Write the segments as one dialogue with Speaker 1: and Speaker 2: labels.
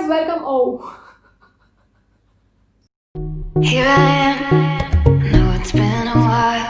Speaker 1: welcome.
Speaker 2: Here I am, know it's been a while.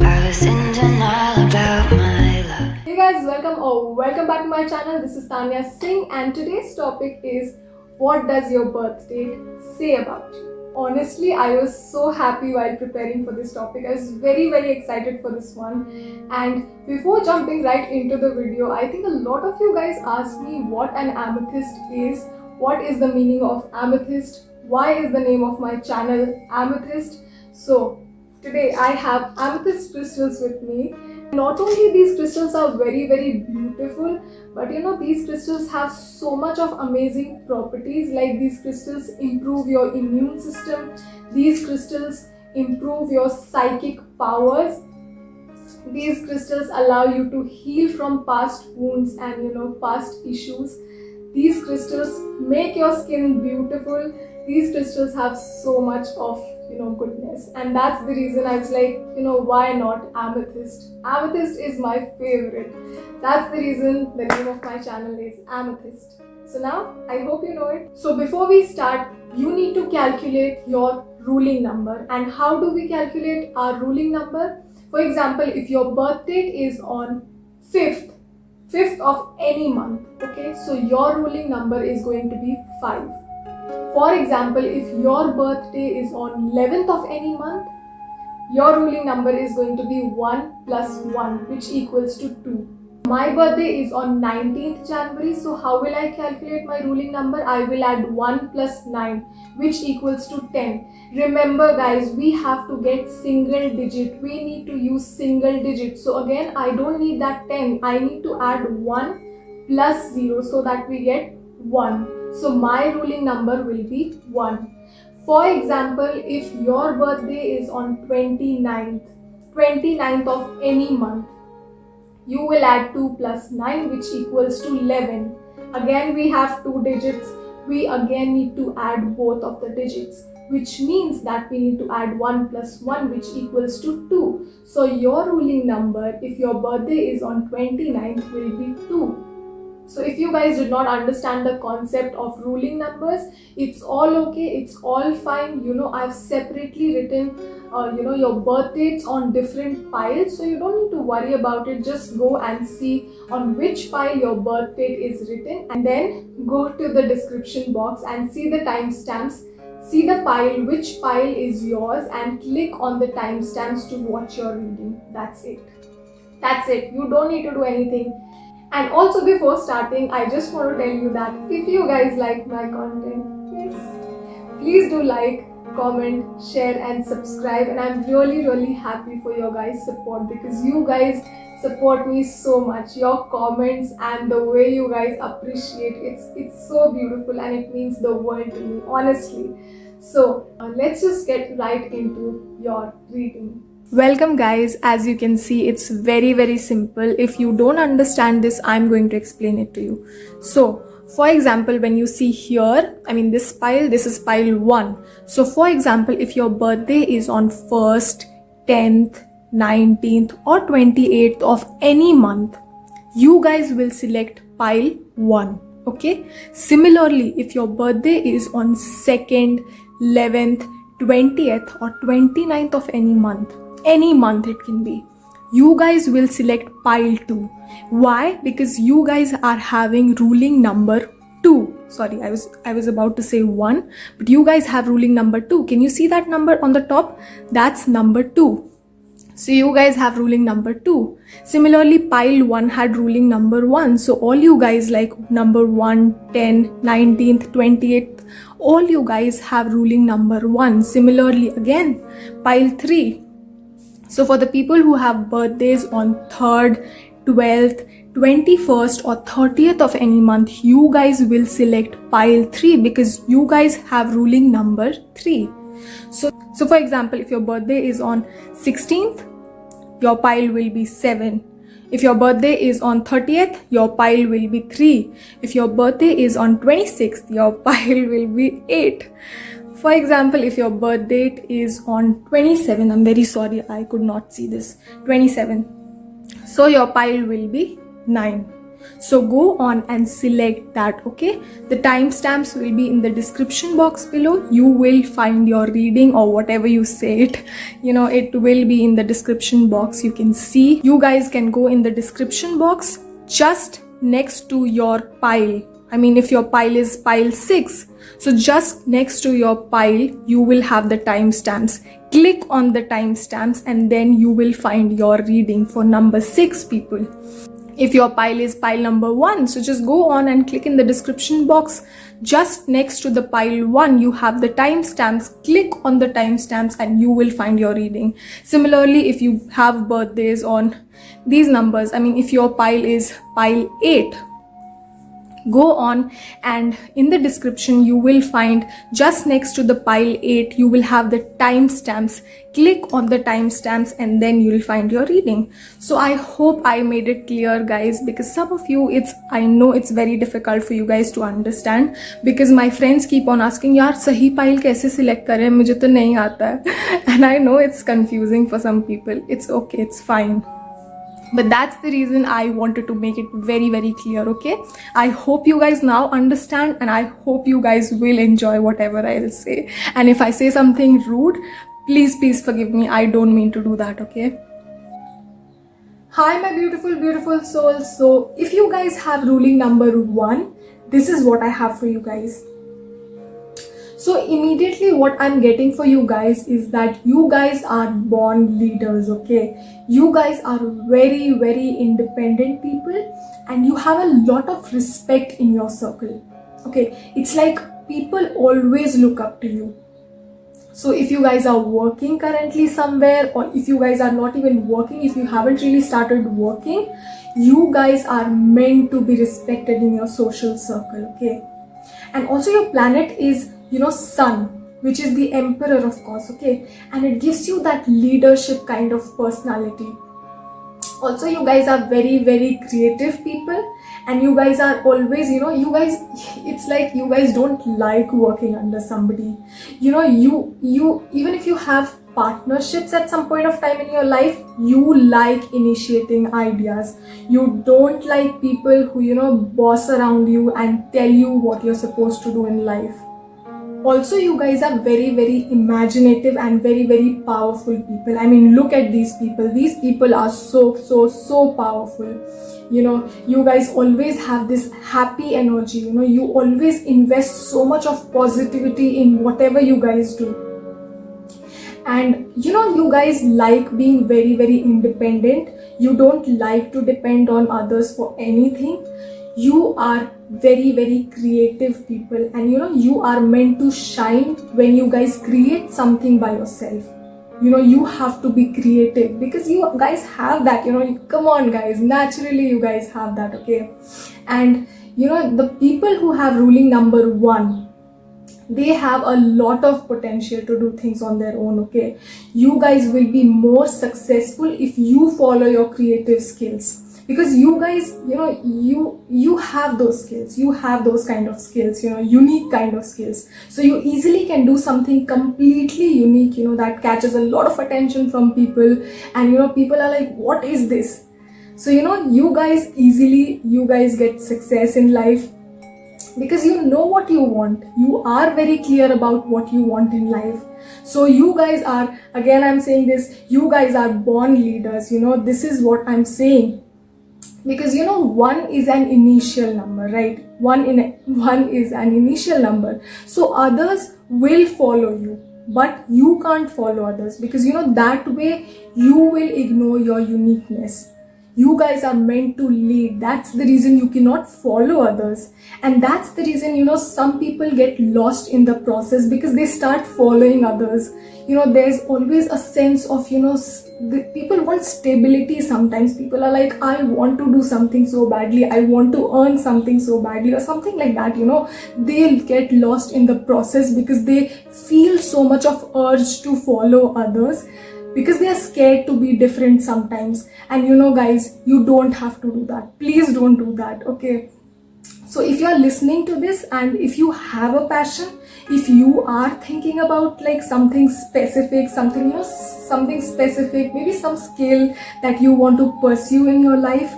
Speaker 2: I was in denial about my love.
Speaker 1: Hey guys, welcome back to my channel. This is Tanya Singh, and today's topic is, what does your birth date say about you? Honestly, I was so happy while preparing for this topic. I was very excited for this one. And before jumping right into the video, I think a lot of you guys asked me what an amethyst is, what is the meaning of amethyst, why is the name of my channel Amethyst. So today I have amethyst crystals with me. Not only these crystals are very beautiful, but these crystals have so much of amazing properties. Like, these crystals improve your immune system, these crystals improve your psychic powers, these crystals allow you to heal from past wounds and past issues. These crystals make your skin beautiful. These crystals have so much of goodness, and that's the reason I was like, why not amethyst? Amethyst is my favorite. That's the reason the name of my channel is Amethyst. So now I hope you know it. So before we start, you need to calculate your ruling number. And how do we calculate our ruling number? For example, if your birth date is on 5th of any month, okay, so your ruling number is going to be 5. For example, if your birthday is on 11th of any month, your ruling number is going to be 1 plus 1, which equals to 2. My birthday is on 19th January, so how will I calculate my ruling number? I will add 1 plus 9, which equals to 10. Remember guys, we have to get single digit. We need to use single digit. So again, I don't need that 10. I need to add 1 plus 0 so that we get 1. So my ruling number will be 1. For example, if your birthday is on 29th of any month, you will add 2 plus 9, which equals to 11. Again, we have 2 digits. We again need to add both of the digits, which means that we need to add 1 plus 1, which equals to 2. So your ruling number, if your birthday is on 29th, will be 2. So if you guys did not understand the concept of ruling numbers, it's all okay, it's all fine. I've separately written your birth dates on different piles, so you don't need to worry about it. Just go and see on which pile your birth date is written, and then go to the description box and see the timestamps. See the pile, which pile is yours, and click on the timestamps to watch your reading. That's it. You don't need to do anything. And also, before starting, I just want to tell you that if you guys like my content, please do like, comment, share and subscribe. And I'm really happy for your guys' support, because you guys support me so much. Your comments and the way you guys appreciate it's so beautiful, and it means the world to me, honestly. So let's just get right into your reading. Welcome guys. As you can see, it's very simple. If you don't understand this, I'm going to explain it to you. So for example, when you see here, this pile, this is pile 1. So for example, if your birthday is on 1st, 10th, 19th or 28th of any month, you guys will select pile 1. Okay. Similarly, if your birthday is on 2nd, 11th, 20th or 29th of any month it can be, you guys will select pile 2. Why? Because you guys are having ruling number 2. Sorry, I was about to say 1, but you guys have ruling number 2. Can you see that number on the top? That's number 2. So you guys have ruling number 2. Similarly, pile 1 had ruling number 1. So all you guys like number 1, 10, 19th, 28th, all you guys have ruling number 1. Similarly, again, pile 3. So for the people who have birthdays on 3rd, 12th, 21st or 30th of any month, you guys will select pile 3, because you guys have ruling number 3. So for example, if your birthday is on 16th, your pile will be 7. If your birthday is on 30th, your pile will be 3. If your birthday is on 26th, your pile will be 8. For example, if your birth date is on 27, I'm very sorry, I could not see this, 27. So your pile will be 9. So go on and select that, okay? The timestamps will be in the description box below. You will find your reading or whatever you say it. It will be in the description box. You can see. You guys can go in the description box just next to your pile. If your pile is pile 6, so just next to your pile, you will have the timestamps. Click on the timestamps and then you will find your reading for number 6, people. If your pile is pile number 1, so just go on and click in the description box. Just next to the pile 1, you have the timestamps. Click on the timestamps and you will find your reading. Similarly, if you have birthdays on these numbers, if your pile is pile 8, go on and in the description you will find just next to the pile 8, you will have the timestamps. Click on the timestamps and then you will find your reading. So I hope I made it clear, guys, because some of you, I know it's very difficult for you guys to understand, because my friends keep on asking, yaar sahi pile kaise select kare, mujhe to nahi aata hai. And I know it's confusing for some people. It's okay, it's fine. But that's the reason I wanted to make it very, very clear, okay? I hope you guys now understand, and I hope you guys will enjoy whatever I'll say. And if I say something rude, please forgive me. I don't mean to do that, okay? Hi, my beautiful, beautiful souls. So if you guys have ruling number 1, this is what I have for you guys. So immediately what I'm getting for you guys is that you guys are born leaders, okay? You guys are very, very independent people, and you have a lot of respect in your circle, okay? It's like people always look up to you. So if you guys are working currently somewhere, or if you guys are not even working, if you haven't really started working, you guys are meant to be respected in your social circle, okay? And also your planet is, sun, which is the emperor, of course, okay? And it gives you that leadership kind of personality. Also, you guys are very, very creative people, and you guys are always, it's like you guys don't like working under somebody. You even if you have partnerships at some point of time in your life, you like initiating ideas. You don't like people who, boss around you and tell you what you're supposed to do in life. Also, you guys are very, very imaginative and very, very powerful people. Look at these people. These people are so powerful. You guys always have this happy energy. You always invest so much of positivity in whatever you guys do. And you guys like being very, very independent. You don't like to depend on others for anything. You are very, very creative people, and you are meant to shine when you guys create something by yourself. You have to be creative because you guys have that, come on guys, naturally you guys have that, okay? And the people who have ruling number 1, they have a lot of potential to do things on their own, okay? You guys will be more successful if you follow your creative skills. Because you guys, you have those skills, you have those kind of skills, unique kind of skills. So you easily can do something completely unique, that catches a lot of attention from people, and people are like, what is this? So you guys get success in life because you know what you want. You are very clear about what you want in life. So you guys are, again I'm saying this, you guys are born leaders. This is what I'm saying. Because 1 is an initial number, right? 1 is an initial number. So others will follow you, but you can't follow others because that way you will ignore your uniqueness. You guys are meant to lead. That's the reason you cannot follow others. And that's the reason, some people get lost in the process because they start following others. There's always a sense of, people want stability sometimes. People are like, I want to do something so badly. I want to earn something so badly or something like that, They'll get lost in the process because they feel so much of urge to follow others. Because they are scared to be different sometimes. And guys, you don't have to do that. Please don't do that, okay? So if you are listening to this and if you have a passion, if you are thinking about like something specific, something specific, maybe some skill that you want to pursue in your life,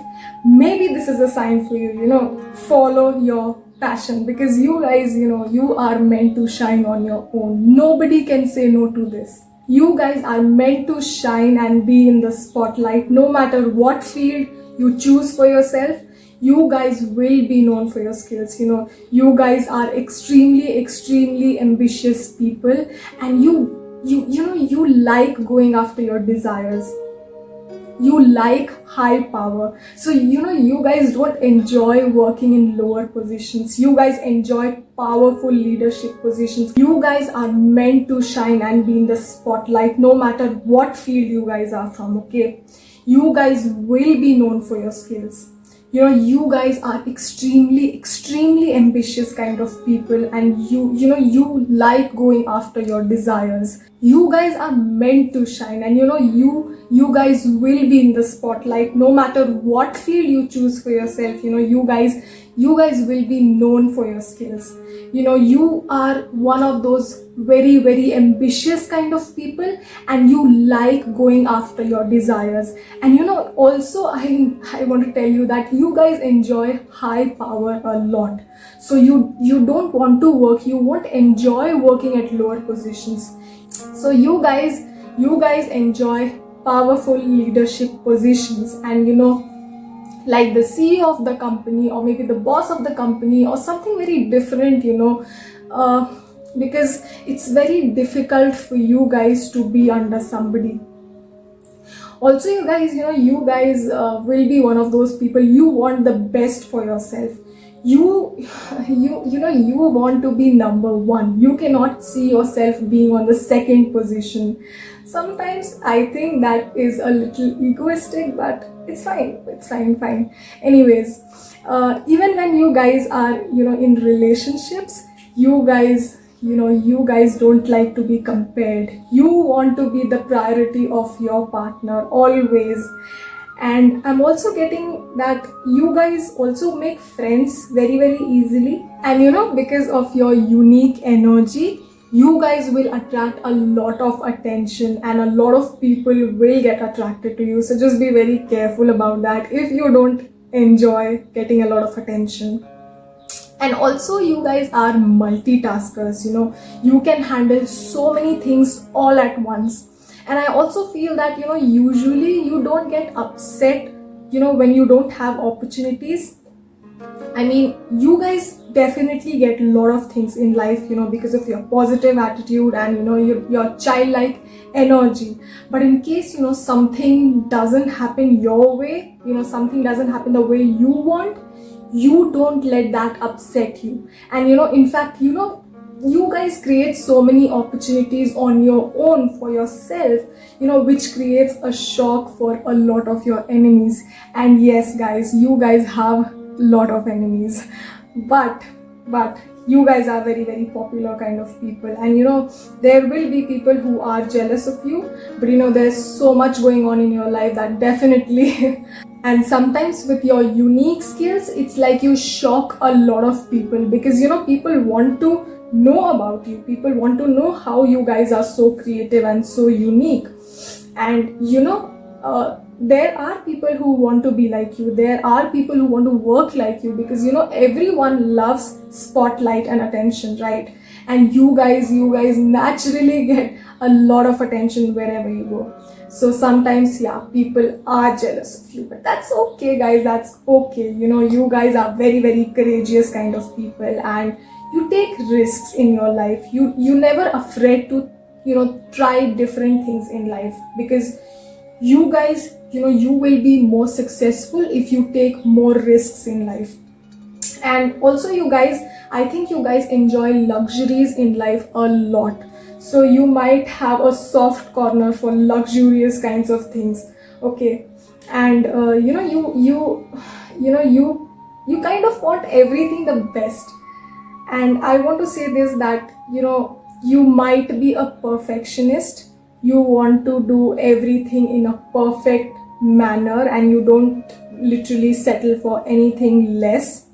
Speaker 1: maybe this is a sign for you. Follow your passion, because you guys, you are meant to shine on your own. Nobody can say no to this. You guys are meant to shine and be in the spotlight. No matter what field you choose for yourself, you guys will be known for your skills. You guys are extremely ambitious people, and you like going after your desires. You like high power. So you guys don't enjoy working in lower positions. You guys enjoy powerful leadership positions. You guys are meant to shine and be in the spotlight, no matter what field you guys are from. Okay, you guys will be known for your skills. You guys are extremely ambitious kind of people, and you like going after your desires. You guys are meant to shine, and you guys will be in the spotlight no matter what field you choose for yourself. You guys will be known for your skills. You are one of those very ambitious kind of people, and you like going after your desires. And also I want to tell you that you guys enjoy high power a lot. So you don't want to work, you won't enjoy working at lower positions. So you guys enjoy powerful leadership positions, and like the CEO of the company, or maybe the boss of the company, or something very different, because it's very difficult for you guys to be under somebody. Also, you guys will be one of those people, you want the best for yourself. You want to be number one. You cannot see yourself being on the second position. Sometimes I think that is a little egoistic, but it's fine. Anyways, even when you guys are in relationships, you guys don't like to be compared. You want to be the priority of your partner always. And I'm also getting that you guys also make friends very easily, and because of your unique energy, you guys will attract a lot of attention, and a lot of people will get attracted to you. So just be very careful about that if you don't enjoy getting a lot of attention. And also, you guys are multitaskers. You can handle so many things all at once. And I also feel that usually you don't get upset when you don't have opportunities. I mean, you guys definitely get a lot of things in life because of your positive attitude and your childlike energy. But in case something doesn't happen your way, something doesn't happen the way you want, you don't let that upset you. And in fact, you guys create so many opportunities on your own for yourself, which creates a shock for a lot of your enemies. And yes, guys, you guys have a lot of enemies, but you guys are very popular kind of people. And there will be people who are jealous of you, but there's so much going on in your life that definitely and sometimes with your unique skills, it's like you shock a lot of people, because people want to know about you. People want to know how you guys are so creative and so unique. And there are people who want to be like you. There are people who want to work like you, because everyone loves spotlight and attention, right? And you guys naturally get a lot of attention wherever you go. So sometimes, people are jealous of you, but that's okay, guys. That's okay. You guys are very courageous kind of people, and you take risks in your life. You never afraid to try different things in life, because you guys you will be more successful if you take more risks in life. And also, I think you guys enjoy luxuries in life a lot. So you might have a soft corner for luxurious kinds of things. Okay. And you kind of want everything the best. And I want to say this, that you might be a perfectionist. You want to do everything in a perfect manner, and you don't literally settle for anything less.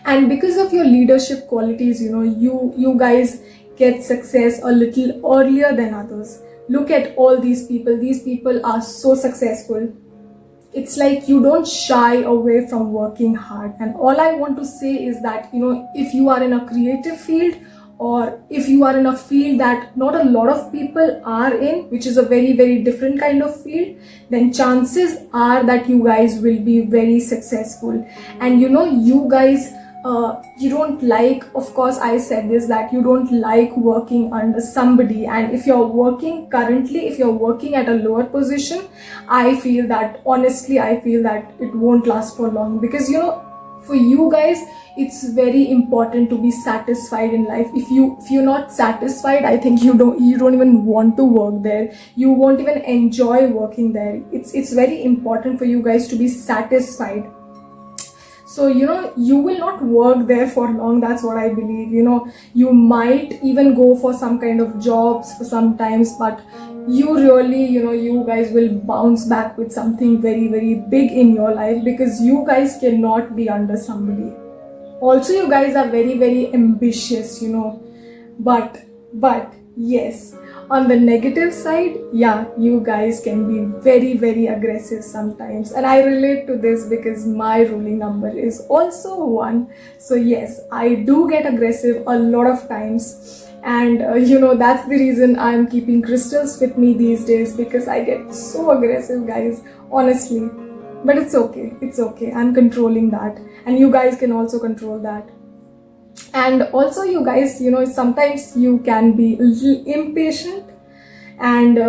Speaker 1: And because of your leadership qualities, you guys get success a little earlier than others. Look at all these people. These people are so successful. it's like you don't shy away from working hard. And all I want to say is that, if you are in a creative field, or if you are in a field that not a lot of people are in, which is a very, very different kind of field, then chances are that you guys will be very successful. And you guys, you don't like, of course I said this, that you don't like working under somebody. And if you're working currently, if you're working at a lower position, I feel that it won't last for long. Because for you guys, it's very important to be satisfied in life. If you're not satisfied, I think you don't even want to work there. You won't even enjoy working there. It's very important for you guys to be satisfied. So you will not work there for long. That's what I believe. You might even go for some kind of jobs for some times, but you really, you guys will bounce back with something very, very big in your life, because you guys cannot be under somebody. Also, you guys are very, very ambitious, but yes, on the negative side, yeah, you guys can be very, very aggressive sometimes. And I relate to this because my ruling number is also 1. So yes, I do get aggressive a lot of times. And that's the reason I'm keeping crystals with me these days, because I get so aggressive, guys, honestly. But it's okay, I'm controlling that, and you guys can also control that. And also, you guys, sometimes you can be a little impatient, and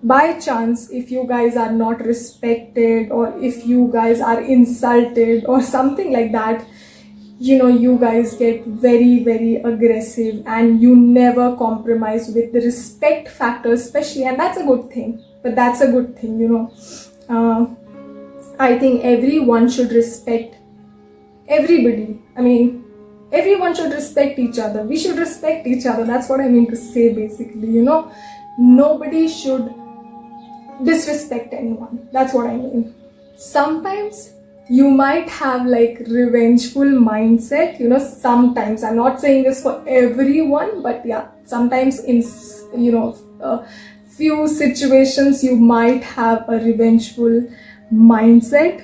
Speaker 1: by chance, if you guys are not respected, or if you guys are insulted or something like that, you guys get very, very aggressive, and you never compromise with the respect factor, especially. And that's a good thing. I think everyone should respect everybody. I mean, everyone should respect each other. We should respect each other. That's what I mean to say, basically. Nobody should disrespect anyone. That's what I mean. Sometimes you might have like revengeful mindset. Sometimes, I'm not saying this for everyone, but yeah, sometimes in few situations you might have a revengeful mindset.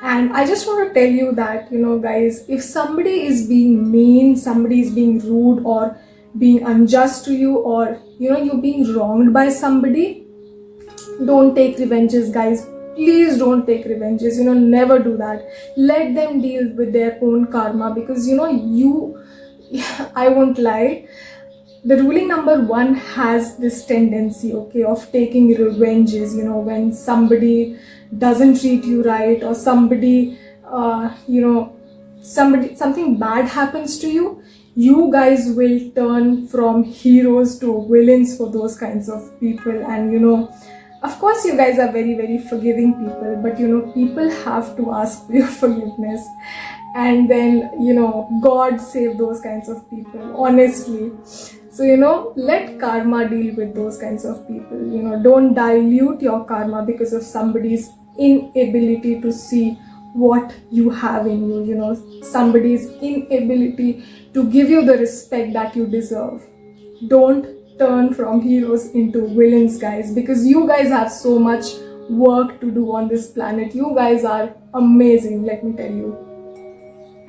Speaker 1: And I just want to tell you that, guys, if somebody is being mean, somebody is being rude or being unjust to you, or you're being wronged by somebody, don't take revenges, guys. Please don't take revenges. Never do that. Let them deal with their own karma, because I won't lie, the ruling number 1 has this tendency, okay, of taking revenges. When somebody doesn't treat you right, or something bad happens to you, you guys will turn from heroes to villains for those kinds of people. And of course, you guys are very, very forgiving people, but people have to ask for your forgiveness. And then, God save those kinds of people, honestly. So, let karma deal with those kinds of people. Don't dilute your karma because of somebody's inability to see what you have in you. Somebody's inability to give you the respect that you deserve. Don't turn from heroes into villains, guys, because you guys have so much work to do on this planet. You guys are amazing, let me tell you.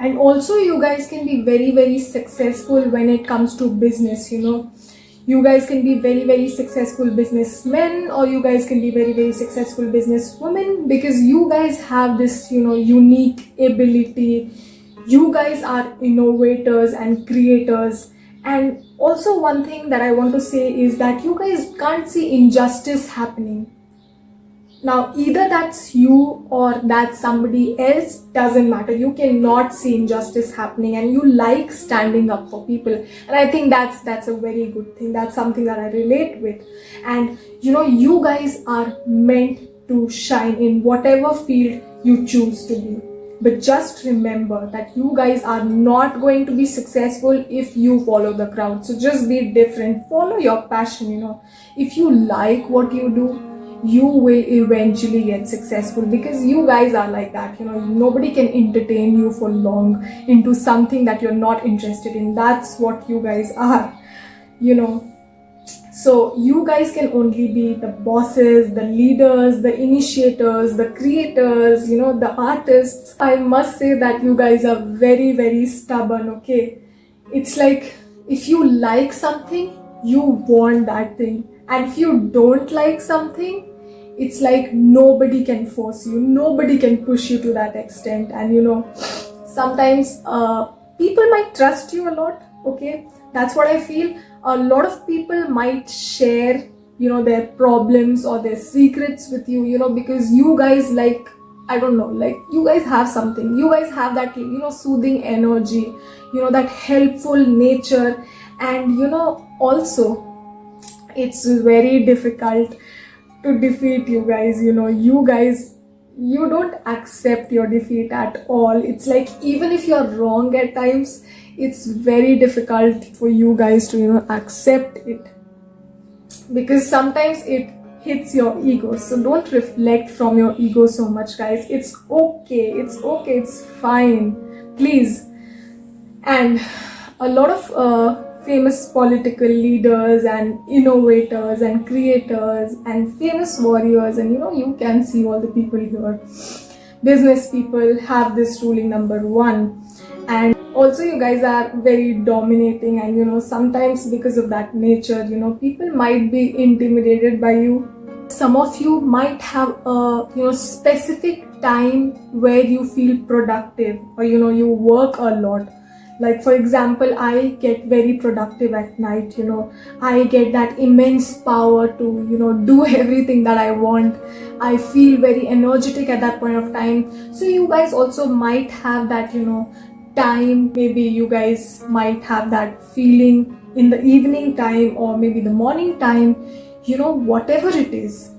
Speaker 1: And also, you guys can be very, very successful when it comes to business. You guys can be very, very successful businessmen, or you guys can be very, very successful businesswomen, because you guys have this unique ability. You guys are innovators and creators. And also, one thing that I want to say is that you guys can't see injustice happening. Now, either that's you or that's somebody else, doesn't matter. You cannot see injustice happening, and you like standing up for people. And I think that's a very good thing. That's something that I relate with. And you guys are meant to shine in whatever field you choose to be. But just remember that you guys are not going to be successful if you follow the crowd. So just be different. Follow your passion. If you like what you do, you will eventually get successful, because you guys are like that. Nobody can entertain you for long into something that you're not interested in. That's what you guys are. So you guys can only be the bosses, the leaders, the initiators, the creators, the artists. I must say that you guys are very, very stubborn, okay? It's like if you like something, you want that thing. And if you don't like something, it's like nobody can force you, nobody can push you to that extent. And sometimes people might trust you a lot, okay? That's what I feel. A lot of people might share their problems or their secrets with you, because you guys, like, I don't know, like, you guys have something, you guys have that soothing energy, that helpful nature. And also it's very difficult to defeat you guys. You don't accept your defeat at all. It's like even if you're wrong at times, it's very difficult for you guys to accept it, because sometimes it hits your ego. So don't reflect from your ego so much, guys. It's okay, it's fine, please. And a lot of famous political leaders and innovators and creators and famous warriors, and you can see all the people here, business people, have this ruling number 1. And also you guys are very dominating, and sometimes because of that nature, people might be intimidated by you. Some of you might have a specific time where you feel productive, or you work a lot. Like, for example, I get very productive at night. I get that immense power to do everything that I want. I feel very energetic at that point of time. So you guys also might have that time. Maybe you guys might have that feeling in the evening time, or maybe the morning time. Whatever it is,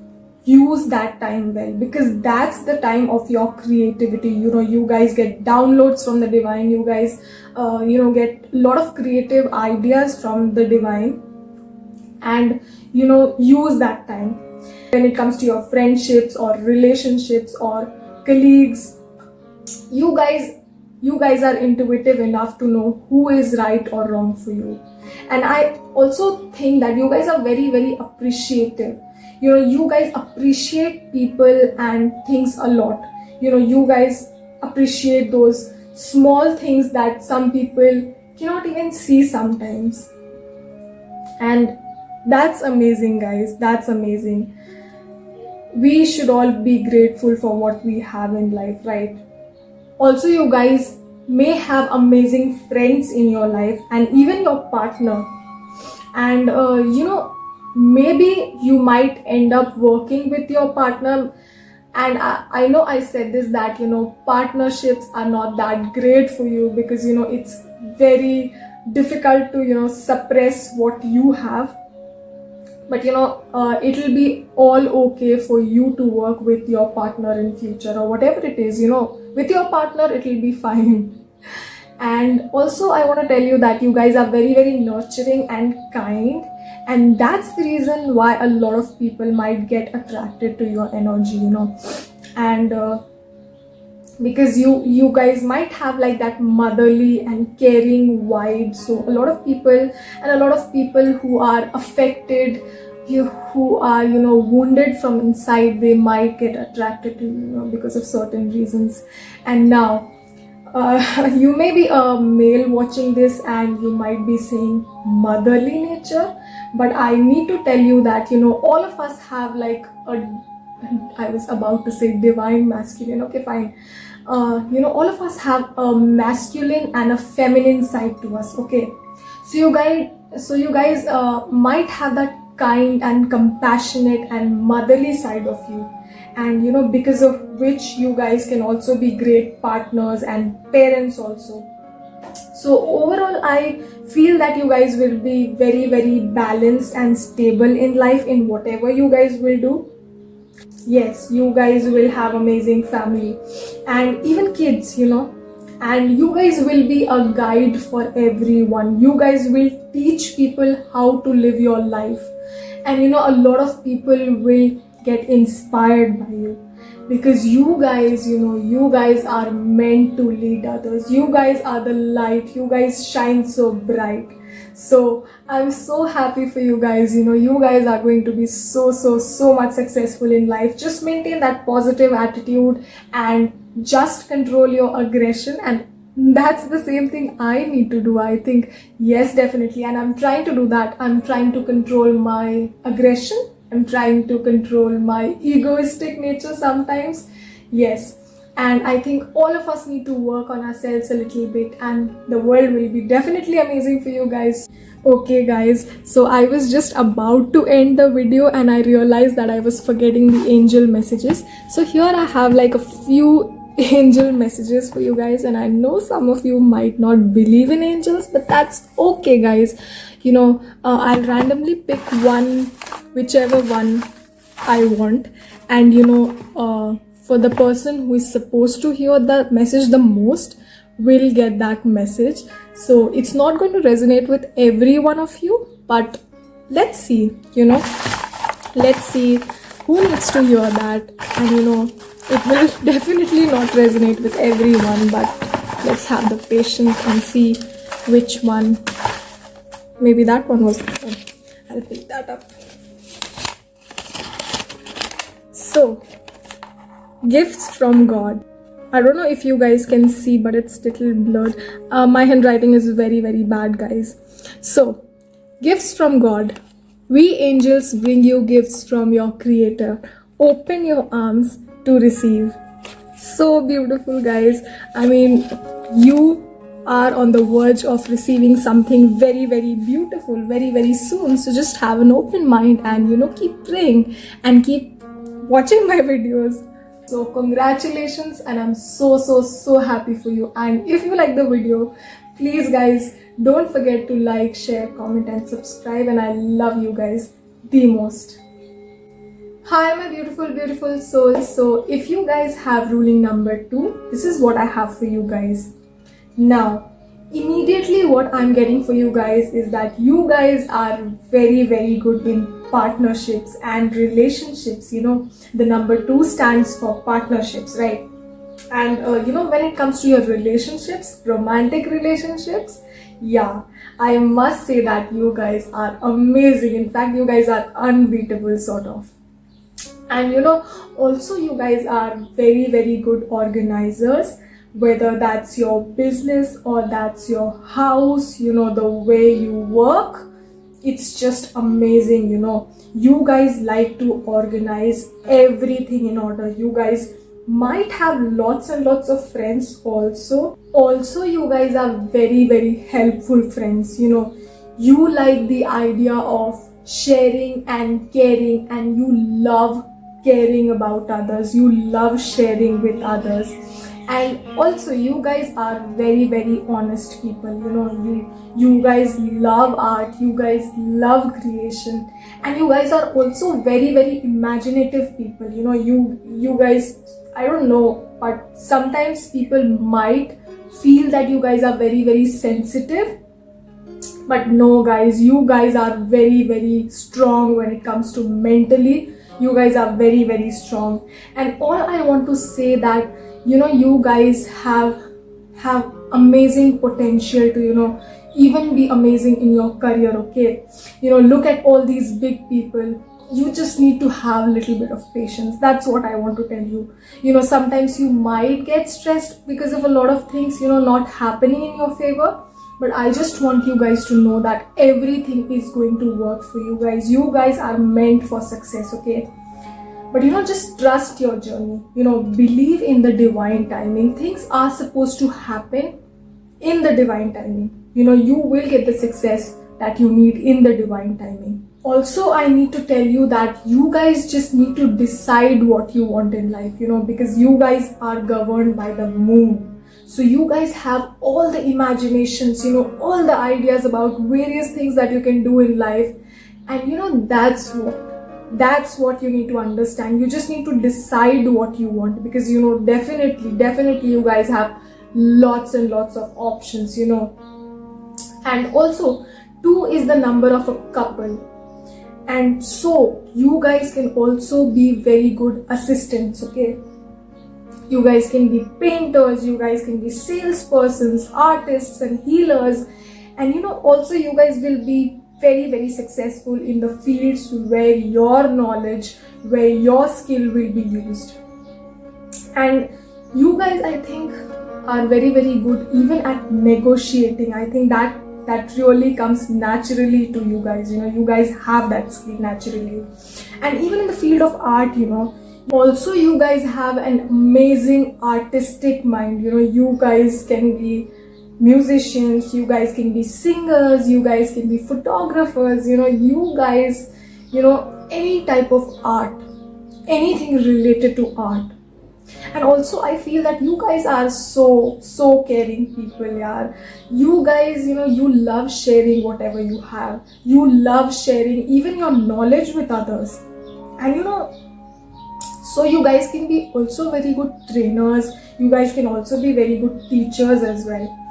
Speaker 1: use that time well, because that's the time of your creativity. You guys get downloads from the divine. You guys get a lot of creative ideas from the divine, and use that time. When it comes to your friendships or relationships or colleagues, you guys are intuitive enough to know who is right or wrong for you. And I also think that you guys are very, very appreciative. You guys appreciate people and things a lot. You guys appreciate those small things that some people cannot even see sometimes. And that's amazing, guys. That's amazing. We should all be grateful for what we have in life, right? Also, you guys may have amazing friends in your life, and even your partner. And maybe you might end up working with your partner. And I know I said this, that partnerships are not that great for you, because it's very difficult to suppress what you have. But it'll be all okay for you to work with your partner in future, or whatever it is. With your partner it'll be fine. And also I want to tell you that you guys are very, very nurturing and kind, and that's the reason why a lot of people might get attracted to your energy. And because you guys might have like that motherly and caring vibe. So a lot of people who are affected, who are wounded from inside, they might get attracted to you because of certain reasons. And now you may be a male watching this, and you might be saying motherly nature, but I need to tell you that all of us have like I was about to say divine masculine, okay, fine. All of us have a masculine and a feminine side to us, okay? So you guys might have that kind and compassionate and motherly side of you, and because of which you guys can also be great partners and parents also. So overall, I feel that you guys will be very, very balanced and stable in life, in whatever you guys will do. Yes, you guys will have amazing family and even kids, and you guys will be a guide for everyone. You guys will teach people how to live your life, and a lot of people will get inspired by you. because you guys, you guys are meant to lead others. You guys are the light. You guys shine so bright. So I'm so happy for you guys. You guys are going to be so much successful in life. Just maintain that positive attitude and just control your aggression, and that's the same thing I need to do, I think. Yes, definitely, and I'm trying to do that. I'm trying to control my aggression. I'm trying to control my egoistic nature sometimes. Yes, and I think all of us need to work on ourselves a little bit, and the world will be definitely amazing for you guys. Okay guys, so I was just about to end the video and I realized that I was forgetting the angel messages. So here I have like a few angel messages for you guys, and I know some of you might not believe in angels, but that's okay guys. I'll randomly pick one, whichever one I want, and for the person who is supposed to hear the message the most will get that message. So it's not going to resonate with every one of you, but let's see, let's see who needs to hear that. And it will definitely not resonate with everyone, but let's have the patience and see which one. Maybe that one was the one. I'll pick that up. So, gifts from God. I don't know if you guys can see, but it's little blurred. My handwriting is very bad guys. So, gifts from God. We angels bring you gifts from your Creator. Open your arms to receive. So beautiful guys. I mean, you are on the verge of receiving something very beautiful very soon. So just have an open mind and keep praying and keep watching my videos. So congratulations, and I'm so happy for you. And if you like the video, please guys don't forget to like, share, comment and subscribe, and I love you guys the most. Hi my beautiful souls. So if you guys have ruling number 2, this is what I have for you guys. Now immediately what I'm getting for you guys is that you guys are very good in partnerships and relationships. The number 2 stands for partnerships, right? And when it comes to your relationships, romantic relationships, yeah, I must say that you guys are amazing. In fact, you guys are unbeatable sort of. And also you guys are very good organizers, whether that's your business or that's your house, the way you work, it's just amazing. You guys like to organize everything in order. You guys might have lots and lots of friends also. You guys are very helpful friends. You like the idea of sharing and caring, and you love caring about others. You love sharing with others. And also you guys are very honest people. You guys love art, you guys love creation, and you guys are also very imaginative people. You guys, I don't know, but sometimes people might feel that you guys are very sensitive, but no guys, you guys are very strong when it comes to mentally. You guys are very strong. And all I want to say that you guys have amazing potential to even be amazing in your career. Okay, look at all these big people. You just need to have a little bit of patience. That's what I want to tell you. Sometimes you might get stressed because of a lot of things not happening in your favor, but I just want you guys to know that everything is going to work for you guys. You guys are meant for success. Okay, but just trust your journey. Believe in the divine timing. Things are supposed to happen in the divine timing. You will get the success that you need in the divine timing. Also, I need to tell you that you guys just need to decide what you want in life, because you guys are governed by the moon. So you guys have all the imaginations, all the ideas about various things that you can do in life. And that's what you need to understand. You just need to decide what you want, because definitely you guys have lots and lots of options. And also 2 is the number of a couple, and so you guys can also be very good assistants. Okay, You guys can be painters, you guys can be salespersons, artists and healers. And also you guys will be very, very successful in the fields where your knowledge, where your skill will be used. And you guys, I think, are very, very good even at negotiating. I think that really comes naturally to you guys. You guys have that skill naturally. And even in the field of art, also you guys have an amazing artistic mind. You guys can be musicians, you guys can be singers, you guys can be photographers, you guys, any type of art, anything related to art. And also I feel that you guys are so caring people, yeah. You guys, you love sharing whatever you have. You love sharing even your knowledge with others. And so you guys can be also very good trainers. You guys can also be very good teachers as well.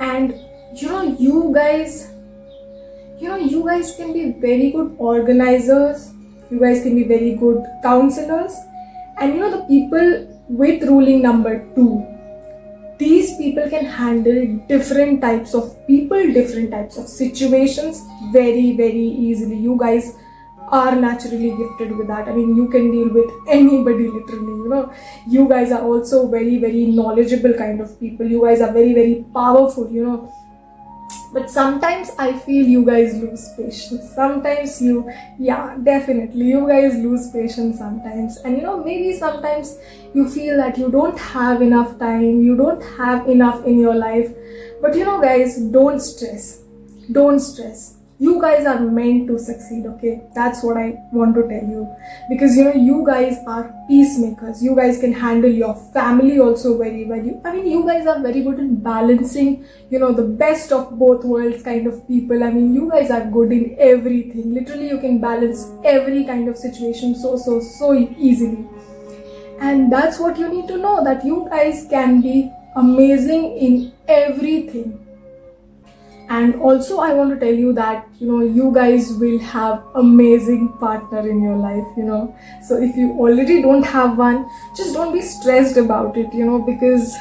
Speaker 1: And you guys can be very good organizers. You guys can be very good counselors. And the people with ruling number 2, these people can handle different types of people, different types of situations very, very easily. You guys are naturally gifted with that. I mean, you can deal with anybody literally. You guys are also very, very knowledgeable kind of people. You guys are very, very powerful. But sometimes I feel you guys lose patience. Sometimes definitely you guys lose patience sometimes. And maybe sometimes you feel that you don't have enough time, you don't have enough in your life. But guys, don't stress. You guys are meant to succeed, okay? That's what I want to tell you. Because you guys are peacemakers. You guys can handle your family also very well. You guys are very good in balancing, the best of both worlds kind of people. You guys are good in everything. Literally, you can balance every kind of situation so easily. And that's what you need to know, that you guys can be amazing in everything. And also I want to tell you that you guys will have amazing partner in your life. So if you already don't have one, just don't be stressed about it, because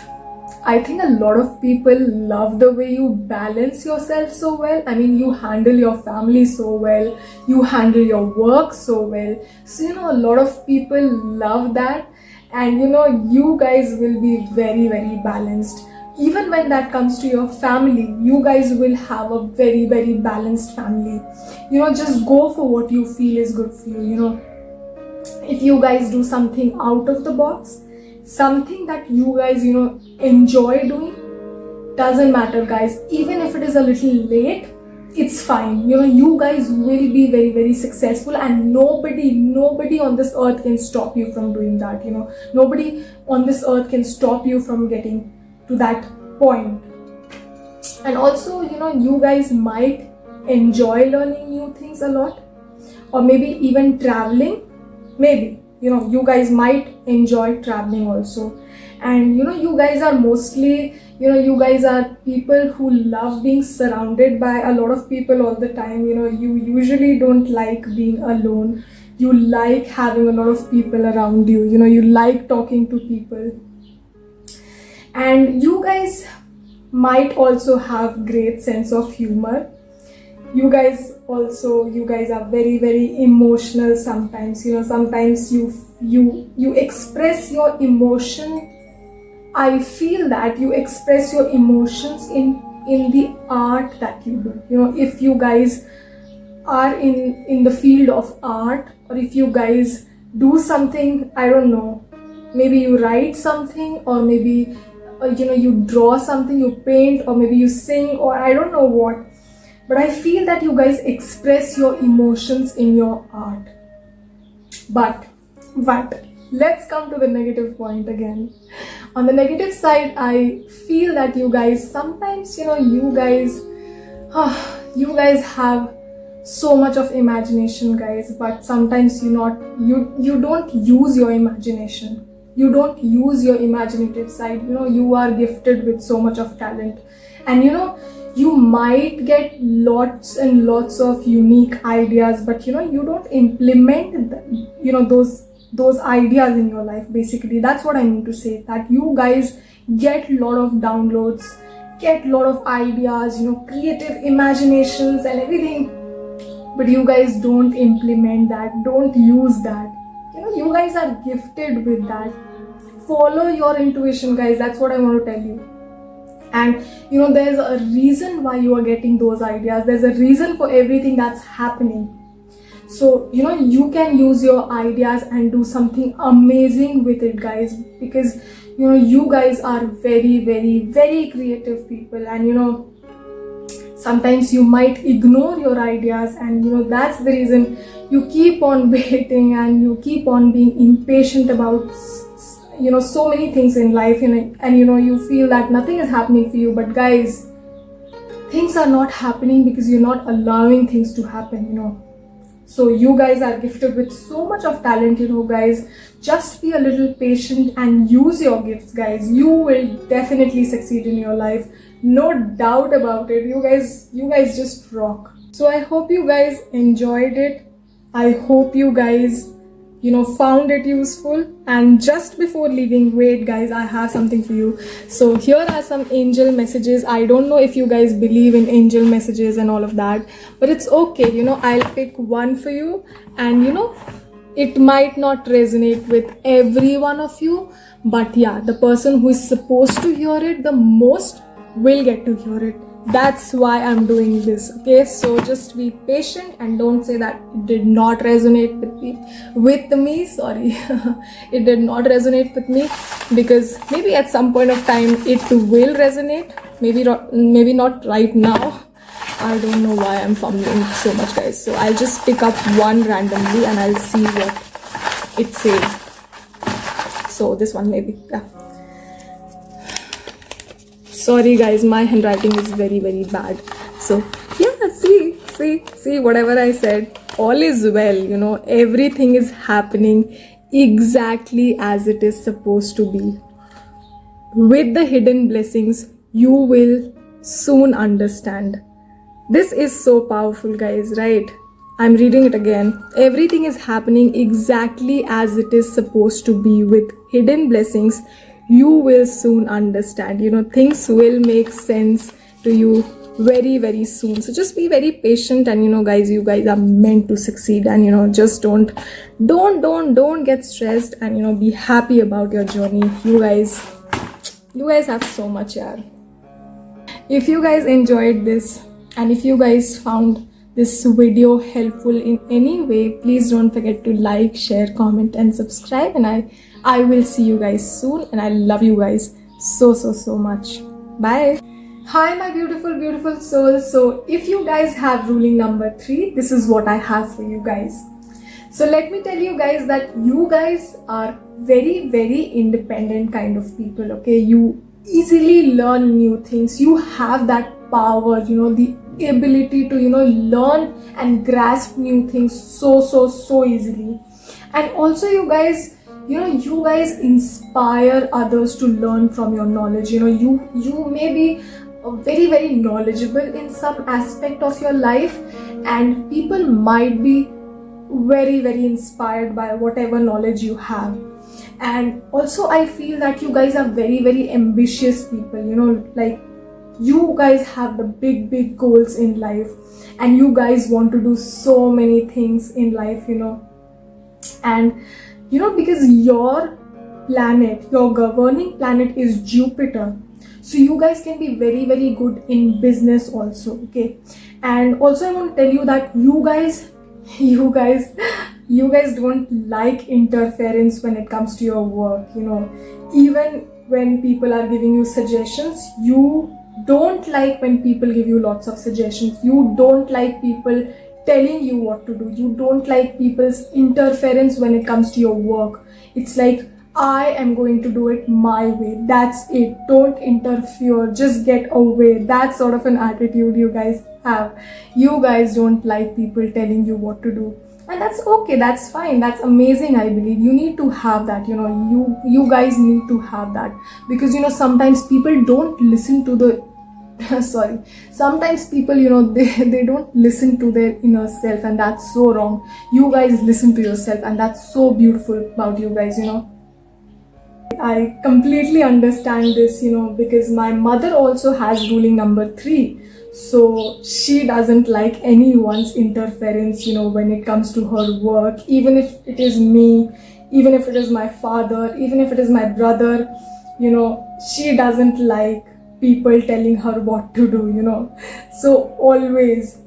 Speaker 1: I think a lot of people love the way you balance yourself so well. You handle your family so well, you handle your work so well. So a lot of people love that. And you guys will be very, very balanced. Even when that comes to your family, you guys will have a very, very balanced family. Just go for what you feel is good for you. If you guys do something out of the box, something that you guys, enjoy doing, doesn't matter, guys. Even if it is a little late, it's fine. You guys will be very, very successful, and nobody on this earth can stop you from doing that. Nobody on this earth can stop you from getting to that point. And also you guys might enjoy learning new things a lot, or maybe even traveling. Maybe you guys might enjoy traveling also. And you guys are mostly you guys are people who love being surrounded by a lot of people all the time. You usually don't like being alone. You like having a lot of people around you. You like talking to people. And you guys might also have great sense of humor. You guys are very, very emotional sometimes. Sometimes you express your emotion. I feel that you express your emotions in the art that you do. If you guys are in the field of art, or if you guys do something, I don't know, maybe you write something, or maybe you draw something, you paint, or maybe you sing, or I don't know what. But I feel that you guys express your emotions in your art. But let's come to the negative point again. On the negative side, I feel that you guys sometimes, you guys have so much of imagination, guys, but sometimes you don't use your imagination. You don't use your imaginative side. You are gifted with so much of talent, and you might get lots and lots of unique ideas, but you don't implement those those ideas in your life. Basically, that's what I mean to say, that you guys get a lot of downloads, get a lot of ideas, creative imaginations and everything, but you guys don't implement that, don't use that. You guys are gifted with that. Follow your intuition, guys. That's what I want to tell you. And there's a reason why you are getting those ideas. There's a reason for everything that's happening. So you can use your ideas and do something amazing with it, guys, because you guys are very, very, very creative people. And sometimes you might ignore your ideas, and that's the reason you keep on waiting and you keep on being impatient about so many things in life, and you feel that nothing is happening for you. But guys, things are not happening because you're not allowing things to happen. So you guys are gifted with so much of talent, guys. Just be a little patient and use your gifts, guys. You will definitely succeed in your life, no doubt about it. You guys just rock. So I hope you guys enjoyed it. I hope you guys found it useful. And just before leaving, wait guys, I have something for you. So here are some angel messages. I don't know if you guys believe in angel messages and all of that, but it's okay. I'll pick one for you, and it might not resonate with every one of you, but yeah, the person who is supposed to hear it the most will get to hear it. That's why I'm doing this, okay? So just be patient and don't say that it did not resonate with me. Sorry, it did not resonate with me, because maybe at some point of time it will resonate. Maybe not right now. I don't know why I'm fumbling so much, guys. So I'll just pick up one randomly and I'll see what it says. So this one maybe, yeah. Sorry guys, my handwriting is very, very bad. So yeah, see whatever I said, all is well. Everything is happening exactly as it is supposed to be. With the hidden blessings, you will soon understand. This is so powerful, guys, right? I'm reading it again. Everything is happening exactly as it is supposed to be. With hidden blessings, you will soon understand. Things will make sense to you very, very soon. So just be very patient, and guys, you guys are meant to succeed. And just don't get stressed, and be happy about your journey. You guys have so much, yaar. If you guys enjoyed this, and if you guys found this video helpful in any way, please don't forget to like, share, comment and subscribe. And I will see you guys soon, and I love you guys so much. Bye. Hi my beautiful souls. So if you guys have ruling number 3, this is what I have for you guys. So let me tell you guys that you guys are very, very independent kind of people, okay? You easily learn new things. You have that power, the ability to learn and grasp new things so easily. And also you guys inspire others to learn from your knowledge. You may be very, very knowledgeable in some aspect of your life, and people might be very, very inspired by whatever knowledge you have. And also I feel that you guys are very, very ambitious people. Like you guys have the big goals in life, and you guys want to do so many things in life. And because your planet, your governing planet is Jupiter, so you guys can be very, very good in business also, okay? And also I want to tell you that you guys don't like interference when it comes to your work. Even when people are giving you suggestions, you don't like when people give you lots of suggestions. You don't like people telling you what to do. You don't like people's interference when it comes to your work. It's like, I am going to do it my way. That's it. Don't interfere. Just get away. That sort of an attitude you guys have. You guys don't like people telling you what to do. And that's okay. That's fine. That's amazing, I believe. You need to have that. You guys need to have that. Because, sometimes people don't listen to the sorry, sometimes people, they don't listen to their inner self, and that's so wrong. You guys listen to yourself, and that's so beautiful about you guys. I completely understand this, because my mother also has ruling number 3. So she doesn't like anyone's interference, when it comes to her work, even if it is me, even if it is my father, even if it is my brother, she doesn't like people telling her what to do. So always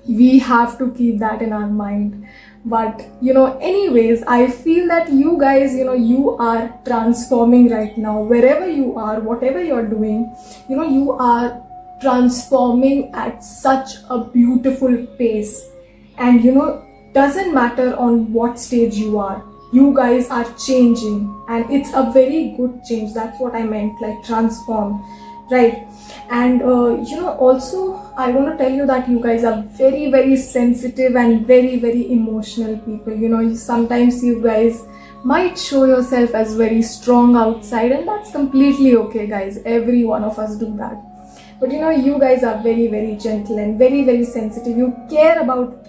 Speaker 1: we have to keep that in our mind. But anyways, I feel that you guys, you are transforming right now. Wherever you are, whatever you're doing, you are transforming at such a beautiful pace. And doesn't matter on what stage you are, you guys are changing, and it's a very good change. That's what I meant, like transform, right? And also I want to tell you that you guys are very, very sensitive and very, very emotional people. Sometimes you guys might show yourself as very strong outside, and that's completely okay, guys. Every one of us do that. But you guys are very, very gentle and very, very sensitive. You care about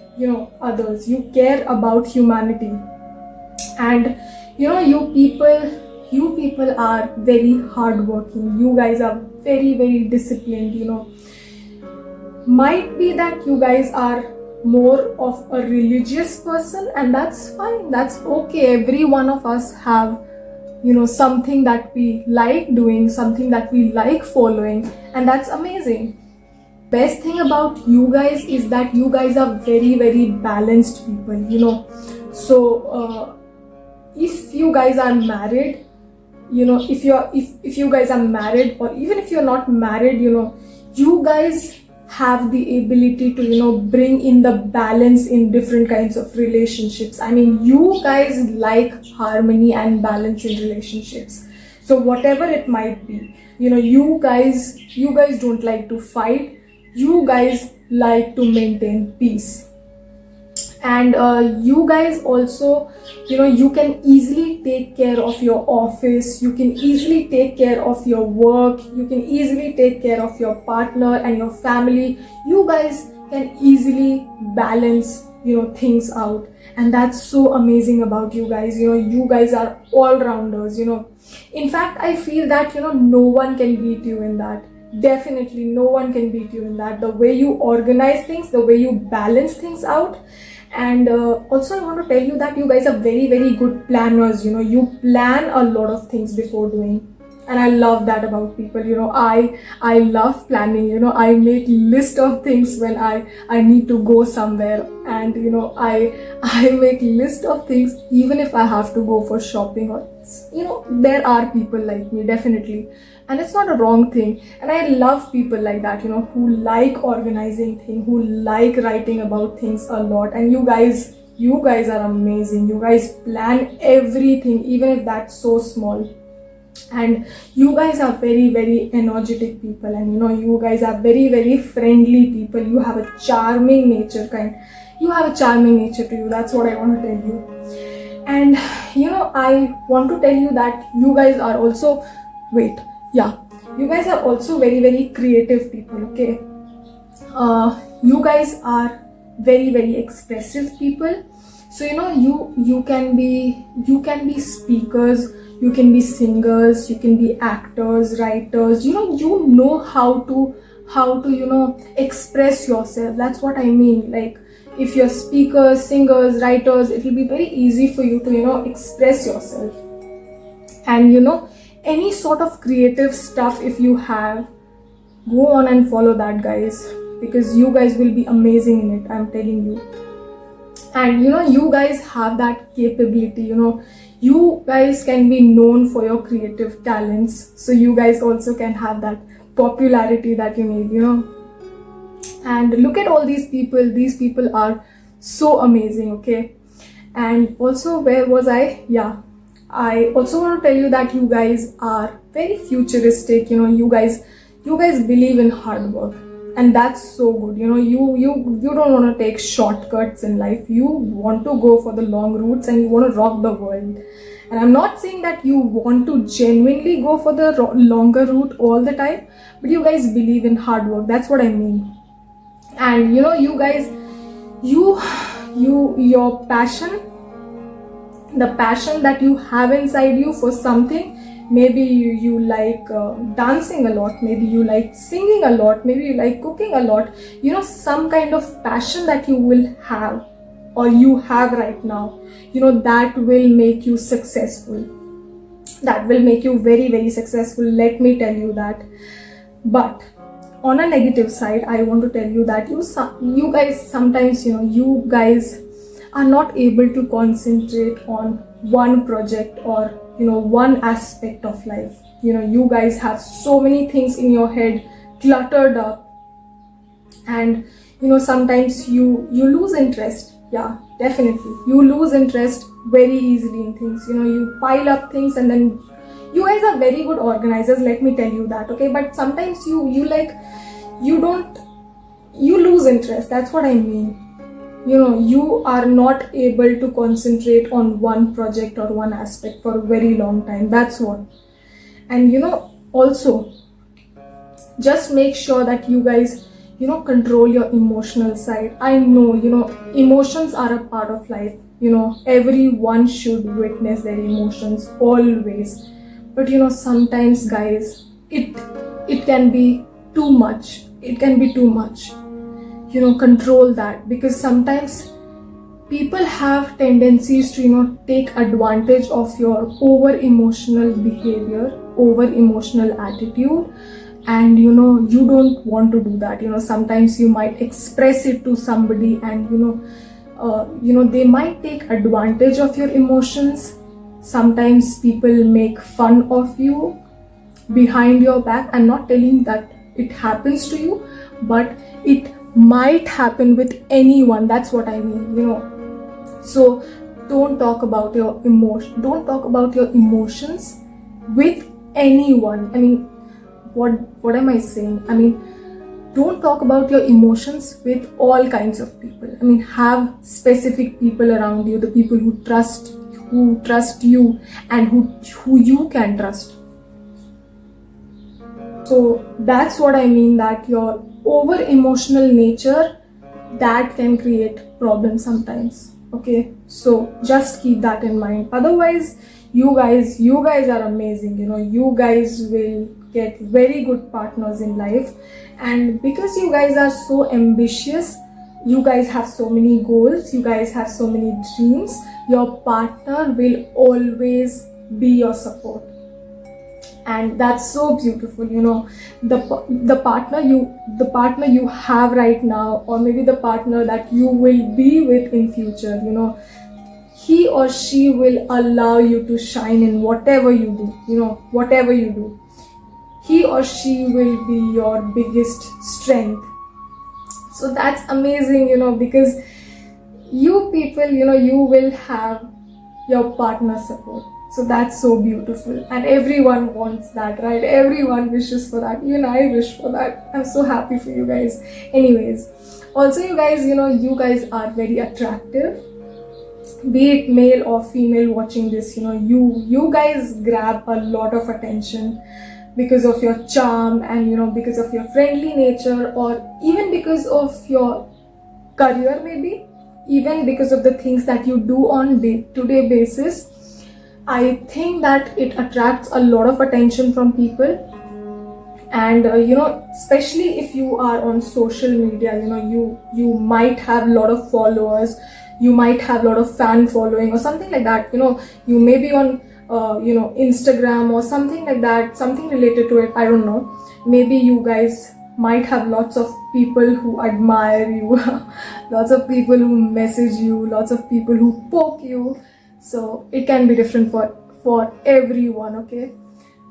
Speaker 1: others, you care about humanity. And you people are very hardworking. You guys are very, very disciplined. Might be that you guys are more of a religious person, and that's fine, that's okay. Every one of us have something that we like doing, something that we like following, and that's amazing. Best thing about you guys is that you guys are very, very balanced people. So if you guys are married, if you guys are married, or even if you're not married, you guys have the ability to bring in the balance in different kinds of relationships. I mean, you guys like harmony and balance in relationships. So whatever it might be, you guys don't like to fight. You guys like to maintain peace. And you guys also, you can easily take care of your office, you can easily take care of your work, you can easily take care of your partner and your family. You guys can easily balance things out, and that's so amazing about you guys. You guys are all-rounders. In fact, I feel that no one can beat you in that. Definitely no one can beat you in that. The way you organize things, the way you balance things out. And also I want to tell you that you guys are very, very good planners. You plan a lot of things before doing, and I love that about people. I love planning. I make list of things when I need to go somewhere, and I make list of things even if I have to go for shopping, or there are people like me, definitely, and it's not a wrong thing. And I love people like that, who like organizing things, who like writing about things a lot. And you guys are amazing. You guys plan everything, even if that's so small. And you guys are very, very energetic people, and you guys are very, very friendly people. You have a charming nature to you. That's what I want to tell you. And I want to tell you that you guys are also you guys are also very, very creative people. Okay, you guys are very, very expressive people. So you can be speakers, you can be singers, you can be actors, writers. You know how to express yourself. That's what I mean. Like, if you're speakers, singers, writers, it will be very easy for you to express yourself. And any sort of creative stuff, if you have, go on and follow that, guys, because you guys will be amazing in it, I'm telling you. And you guys have that capability. You guys can be known for your creative talents, so you guys also can have that popularity that you need. And look at all these people are so amazing. Okay, and also, where was I? I also want to tell you that you guys are very futuristic. You guys believe in hard work, and that's so good. You don't want to take shortcuts in life. You want to go for the long routes, and you want to rock the world. And I'm not saying that you want to genuinely go for the longer route all the time, but you guys believe in hard work. That's what I mean. And you know, you guys, your passion, the passion that you have inside you for something, maybe you like dancing a lot, maybe you like singing a lot, maybe you like cooking a lot, you know, some kind of passion that you will have or you have right now, you know, that will make you successful, that will make you very, very successful, let me tell you that. But on a negative side, I want to tell you that you guys sometimes, you know, you guys are not able to concentrate on one project or, you know, one aspect of life. You know, you guys have so many things in your head cluttered up, and you know, sometimes you lose interest. Yeah, definitely, you lose interest very easily in things. You know, you pile up things, and then you guys are very good organizers, let me tell you that, okay? But sometimes you lose interest, that's what I mean. You know, you are not able to concentrate on one project or one aspect for a very long time, that's what. And you know, also just make sure that you guys, you know, control your emotional side. I know, you know, emotions are a part of life, you know, everyone should witness their emotions always. But you know, sometimes guys, it can be too much, you know, control that, because sometimes people have tendencies to, you know, take advantage of your over emotional behavior, over emotional attitude, and you know, you don't want to do that. You know, sometimes you might express it to somebody, and you know, they might take advantage of your emotions. Sometimes people make fun of you behind your back. I'm not telling that it happens to you, but it might happen with anyone, that's what I mean, you know. So don't talk about your emotions with anyone. I mean, what am I saying? I mean, don't talk about your emotions with all kinds of people. I mean, have specific people around you, the people who trust you and who you can trust. So that's what I mean, that your over emotional nature, that can create problems sometimes, okay? So just keep that in mind. Otherwise, you guys are amazing, you know, you guys will get very good partners in life. And because you guys are so ambitious, you guys have so many goals, you guys have so many dreams, your partner will always be your support. And that's so beautiful, you know. The partner you have right now, or maybe the partner that you will be with in future, you know, he or she will allow you to shine in whatever you do, you know, whatever you do. He or she will be your biggest strength. So that's amazing, you know, because you people, you know, you will have your partner support. So that's so beautiful, and everyone wants that, right? Everyone wishes for that. Even I wish for that. I'm so happy for you guys. Anyways, also you guys, you know, you guys are very attractive. Be it male or female watching this, you know, you guys grab a lot of attention because of your charm, and you know, because of your friendly nature, or even because of your career, maybe even because of the things that you do on day-to-day basis. I think that it attracts a lot of attention from people. And you know, especially if you are on social media, you know, you might have a lot of followers, you might have a lot of fan following or something like that. You know, you may be on you know, Instagram or something like that, something related to it, I don't know. Maybe you guys might have lots of people who admire you, lots of people who message you, lots of people who poke you. So it can be different for everyone, okay?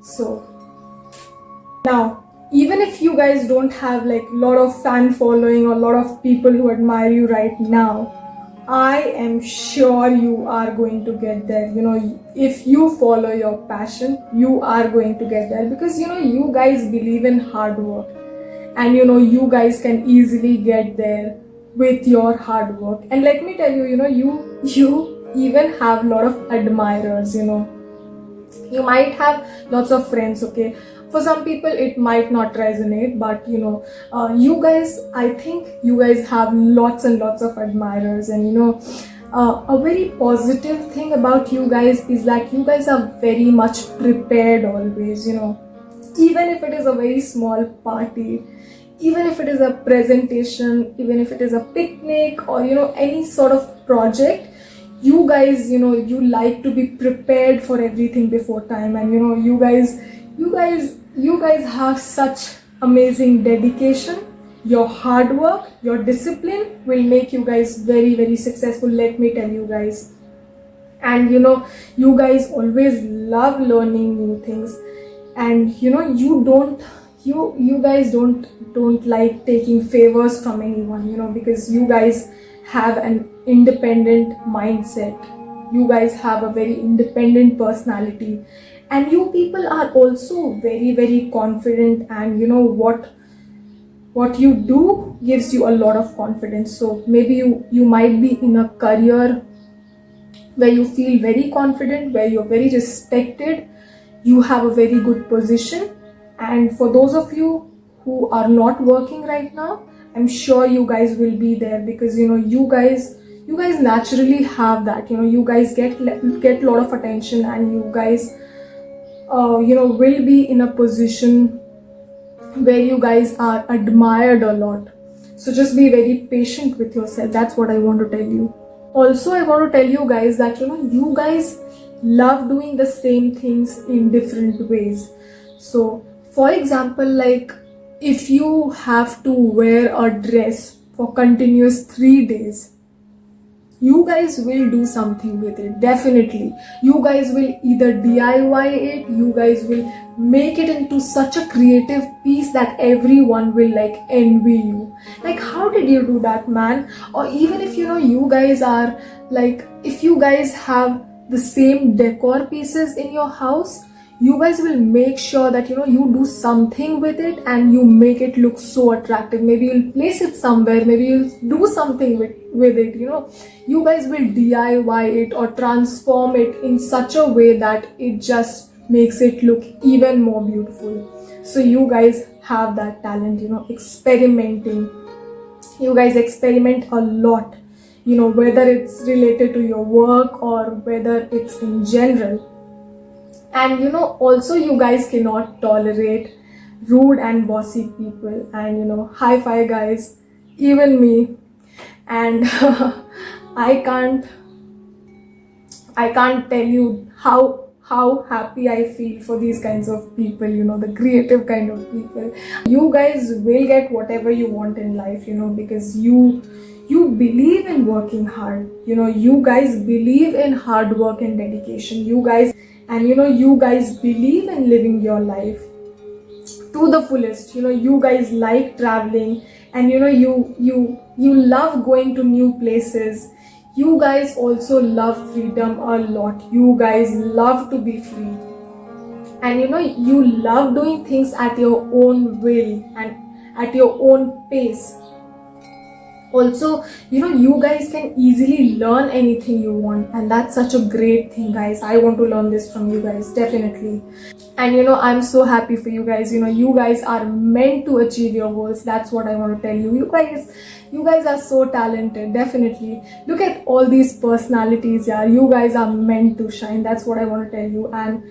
Speaker 1: So now, even if you guys don't have like a lot of fan following or a lot of people who admire you right now, I am sure you are going to get there. You know, if you follow your passion, you are going to get there, because you know, you guys believe in hard work, and you know, you guys can easily get there with your hard work. And let me tell you, you know, you even have a lot of admirers, you know. You might have lots of friends, okay? For some people it might not resonate, but you know, you guys, I think you guys have lots and lots of admirers. And you know, a very positive thing about you guys is that you guys are very much prepared always, you know. Even if it is a very small party, even if it is a presentation, even if it is a picnic, or you know, any sort of project, you guys, you know, you like to be prepared for everything before time. And you know, you guys have such amazing dedication. Your hard work, your discipline will make you guys very, very successful, let me tell you guys. And you know, you guys always love learning new things. And you know, you guys don't like taking favors from anyone, you know, because you guys have an independent mindset. You guys have a very independent personality, and you people are also very, very confident. And you know what you do gives you a lot of confidence. So maybe you might be in a career where you feel very confident, where you're very respected, you have a very good position. And for those of you who are not working right now, I'm sure you guys will be there, because you know, you guys naturally have that, you know. You guys get a lot of attention, and you guys you know, will be in a position where you guys are admired a lot. So just be very patient with yourself. That's what I want to tell you. Also, I want to tell you guys that you know, you guys love doing the same things in different ways. So for example, like if you have to wear a dress for continuous 3 days, you guys will do something with it. Definitely, you guys will either DIY it, you guys will make it into such a creative piece that everyone will like envy you. Like, how did you do that, man? Or even if you know, you guys are like, if you guys have the same decor pieces in your house, you guys will make sure that you know, you do something with it and you make it look so attractive. Maybe you'll place it somewhere, maybe you'll do something with it, you know. You guys will DIY it or transform it in such a way that it just makes it look even more beautiful. So you guys have that talent, you know, experimenting. You guys experiment a lot, you know, whether it's related to your work or whether it's in general. And you know, also you guys cannot tolerate rude and bossy people. And you know, high five guys, even me. And I can't tell you how happy I feel for these kinds of people, you know, the creative kind of people. You guys will get whatever you want in life, you know, because you believe in working hard, you know. You guys believe in hard work and dedication. You guys believe in living your life to the fullest. You know, you guys like traveling, and you know, you love going to new places. You guys also love freedom a lot. You guys love to be free, and you know, you love doing things at your own will and at your own pace. Also, you know, you guys can easily learn anything you want, and that's such a great thing, guys. I want to learn this from you guys, definitely. And you know, I'm so happy for you guys. You know, you guys are meant to achieve your goals. That's what I want to tell you. You guys are so talented, definitely. Look at all these personalities, yeah. You guys are meant to shine. That's what I want to tell you. And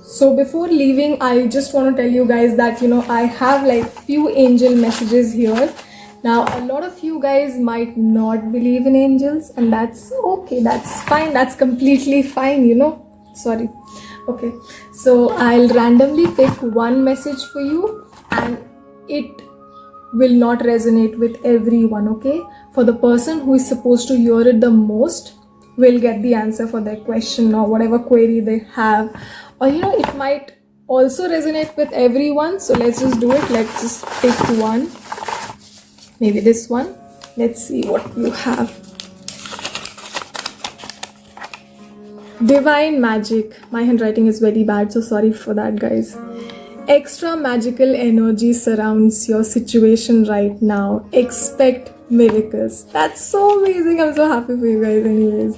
Speaker 1: so before leaving, I just want to tell you guys that, you know, I have like few angel messages here. Now, a lot of you guys might not believe in angels, and that's okay, that's fine, that's completely fine, you know. Sorry. Okay, so I'll randomly pick one message for you, and it will not resonate with everyone, okay? For the person who is supposed to hear it the most will get the answer for their question or whatever query they have. Or you know, it might also resonate with everyone. So let's just do it. Let's just pick one. Maybe this one. Let's see what you have. Divine magic. My handwriting is very bad, so sorry for that, guys. Extra magical energy surrounds your situation right now. Expect miracles. That's so amazing. I'm so happy for you guys anyways.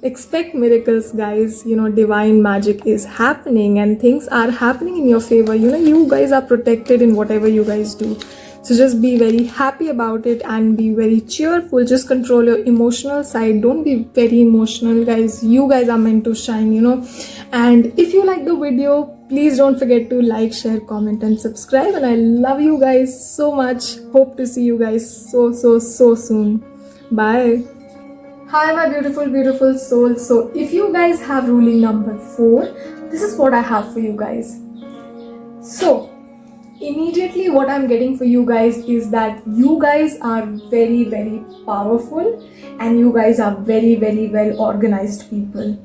Speaker 1: Expect miracles, guys. Divine magic is happening and things are happening in your favor. You guys are protected in whatever you guys do. So just be very happy about it and be very cheerful. Just control your emotional side. Don't be very emotional, guys. You guys are meant to shine. And if you like the video, please don't forget to like, share, comment and subscribe. And I love you guys so much. Hope to see you guys so soon. Bye. Hi my beautiful souls. So if you guys have ruling number 4, this is what I have for you guys. So immediately what I'm getting for you guys is that you guys are very powerful and you guys are very well organized people.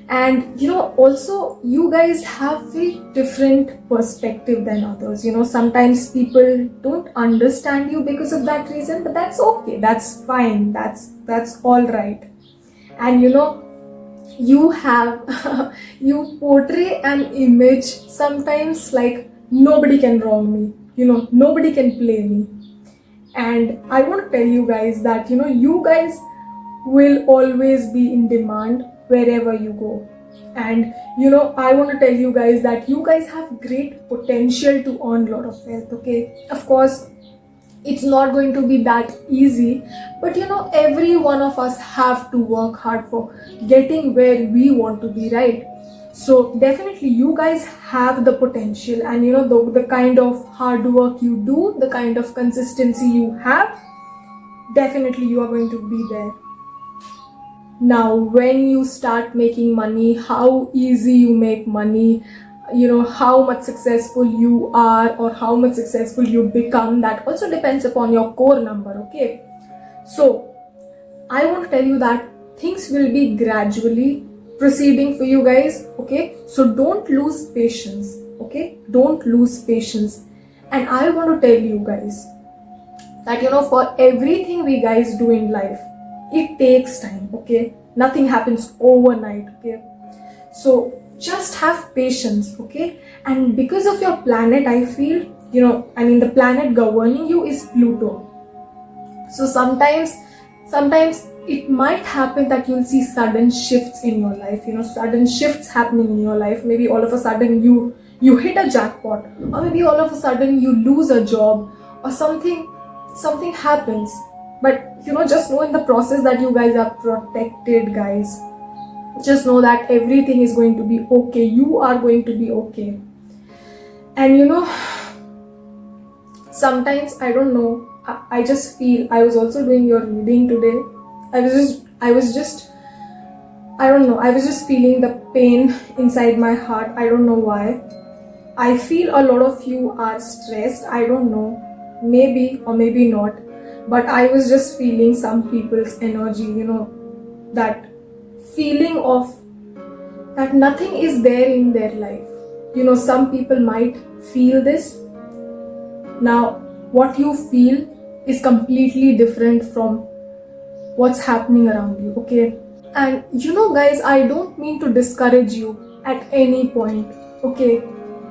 Speaker 1: And also you guys have very different perspective than others. Sometimes people don't understand you because of that reason, but that's okay, that's fine, that's all right. And you have you portray an image sometimes like nobody can wrong me, nobody can play me. And I want to tell you guys that you guys will always be in demand wherever you go. And I want to tell you guys that you guys have great potential to earn a lot of wealth. Okay, of course it's not going to be that easy, but every one of us have to work hard for getting where we want to be, right? So definitely you guys have the potential, and the kind of hard work you do, the kind of consistency you have, definitely you are going to be there. Now when you start making money, how easy you make money, how much successful you are or how much successful you become, that also depends upon your core number. Okay, so I want to tell you that things will be gradually proceeding for you guys. Okay, so don't lose patience. Okay, don't lose patience. And I want to tell you guys that for everything we guys do in life, it takes time. Okay, nothing happens overnight. Okay, so just have patience. Okay, and because of your planet, I feel the planet governing you is Pluto. So sometimes it might happen that you'll see sudden shifts in your life, sudden shifts happening in your life. Maybe all of a sudden you hit a jackpot, or maybe all of a sudden you lose a job, or something happens. But just know in the process that you guys are protected, guys. Just know that everything is going to be okay. You are going to be okay. And sometimes I don't know, I just feel, I was also doing your reading today. I was just feeling the pain inside my heart. I don't know why. I feel a lot of you are stressed. I don't know, maybe or maybe not. But I was just feeling some people's energy, that feeling of that nothing is there in their life. Some people might feel this. Now, what you feel is completely different from what's happening around you. Okay, and guys, I don't mean to discourage you at any point. Okay,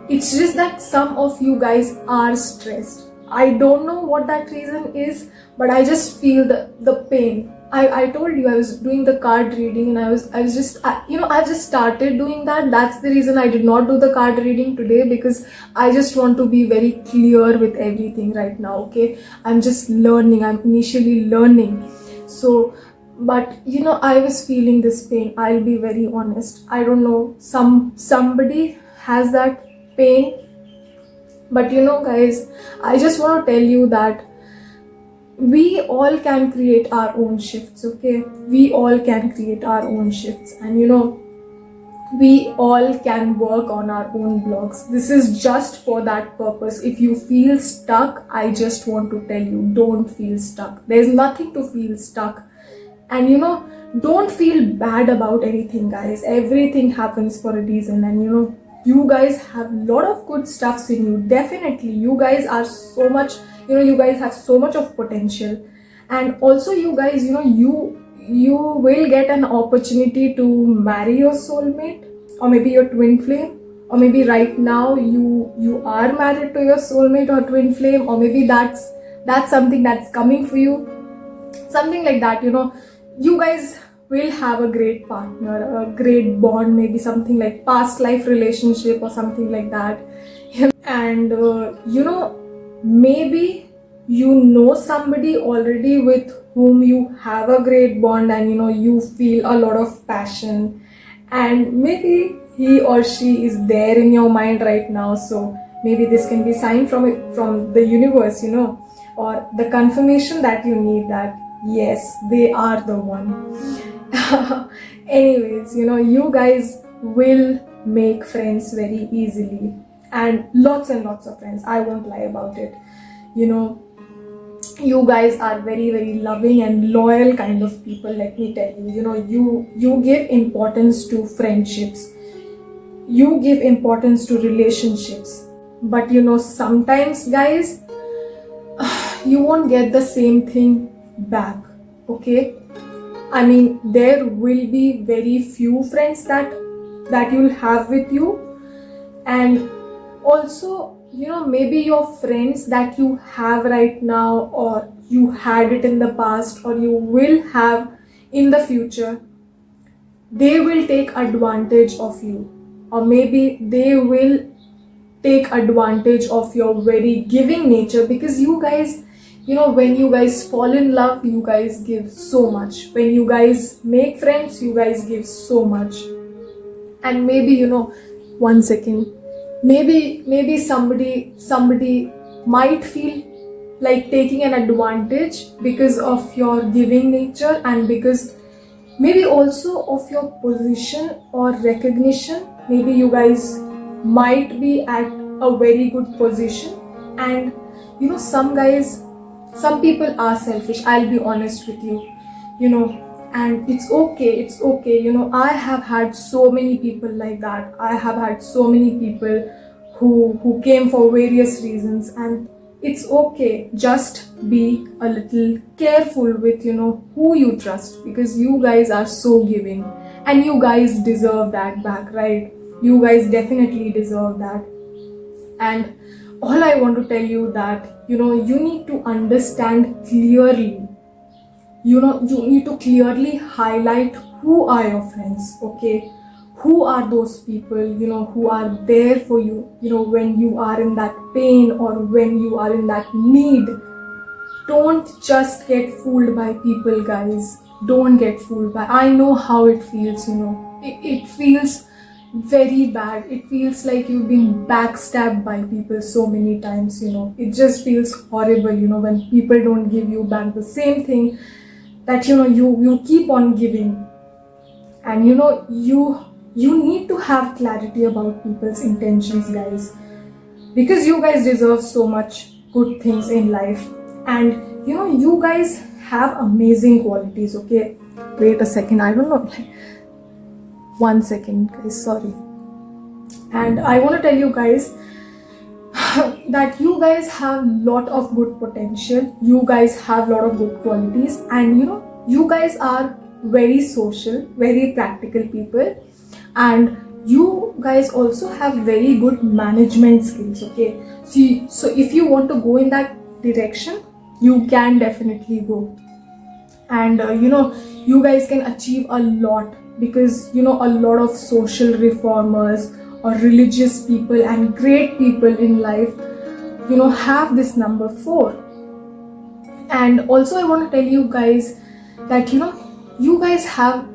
Speaker 1: it's just that some of you guys are stressed. I don't know what that reason is, but I just feel the pain. I told you I was doing the card reading, and I've just started doing that. That's the reason I did not do the card reading today, because I just want to be very clear with everything right now. Okay, I'm just learning. I'm initially learning. So, but I was feeling this pain. I'll be very honest. I don't know. Somebody has that pain. But guys, I just want to tell you that we all can create our own shifts. Okay, we all can create our own shifts, and we all can work on our own blocks. This is just for that purpose. If you feel stuck, I just want to tell you, don't feel stuck. There's nothing to feel stuck. And don't feel bad about anything, guys. Everything happens for a reason, and you guys have a lot of good stuffs in you. Definitely, you guys are so much, you guys have so much of potential. And also you guys, you will get an opportunity to marry your soulmate, or maybe your twin flame, or maybe right now you are married to your soulmate or twin flame, or maybe that's something that's coming for you, something like that. You guys will have a great partner, a great bond, maybe something like past life relationship or something like that. And maybe you know somebody already with whom you have a great bond, and you feel a lot of passion, and maybe he or she is there in your mind right now. So maybe this can be sign from the universe, or the confirmation that you need that yes, they are the one. Anyways, you guys will make friends very easily, and lots of friends. I won't lie about it. You guys are very, very loving and loyal kind of people, let me tell you. You give importance to friendships, you give importance to relationships, but sometimes, guys, you won't get the same thing back. Okay, I mean, there will be very few friends that you'll have with you, and also maybe your friends that you have right now, or you had it in the past, or you will have in the future, they will take advantage of you, or maybe they will take advantage of your very giving nature, because you guys, when you guys fall in love, you guys give so much. When you guys make friends, you guys give so much. And maybe one second, maybe somebody might feel like taking an advantage because of your giving nature, and because maybe also of your position or recognition. Maybe you guys might be at a very good position, and some people are selfish, I'll be honest with you, and it's okay. I have had so many people like that. I have had so many people who came for various reasons, and it's okay. Just be a little careful with who you trust, because you guys are so giving, and you guys deserve that back, right? You guys definitely deserve that. And all I want to tell you that you need to understand clearly. You need to clearly highlight who are your friends, okay? Who are those people, who are there for you, when you are in that pain or when you are in that need. Don't just get fooled by people, guys. Don't get fooled by. I know how it feels, It feels very bad. It feels like you've been backstabbed by people so many times, It just feels horrible, when people don't give you back the same thing that you keep on giving. And you need to have clarity about people's intentions, guys, because you guys deserve so much good things in life, and you guys have amazing qualities, okay? Wait a second, I don't know, one second, guys, sorry. And I want to tell you guys that you guys have lot of good potential, you guys have lot of good qualities, and you guys are very social, very practical people, and you guys also have very good management skills, okay? So if you want to go in that direction, you can definitely go. And you guys can achieve a lot, because a lot of social reformers or religious people and great people in life have this number 4. And also I want to tell you guys that you guys have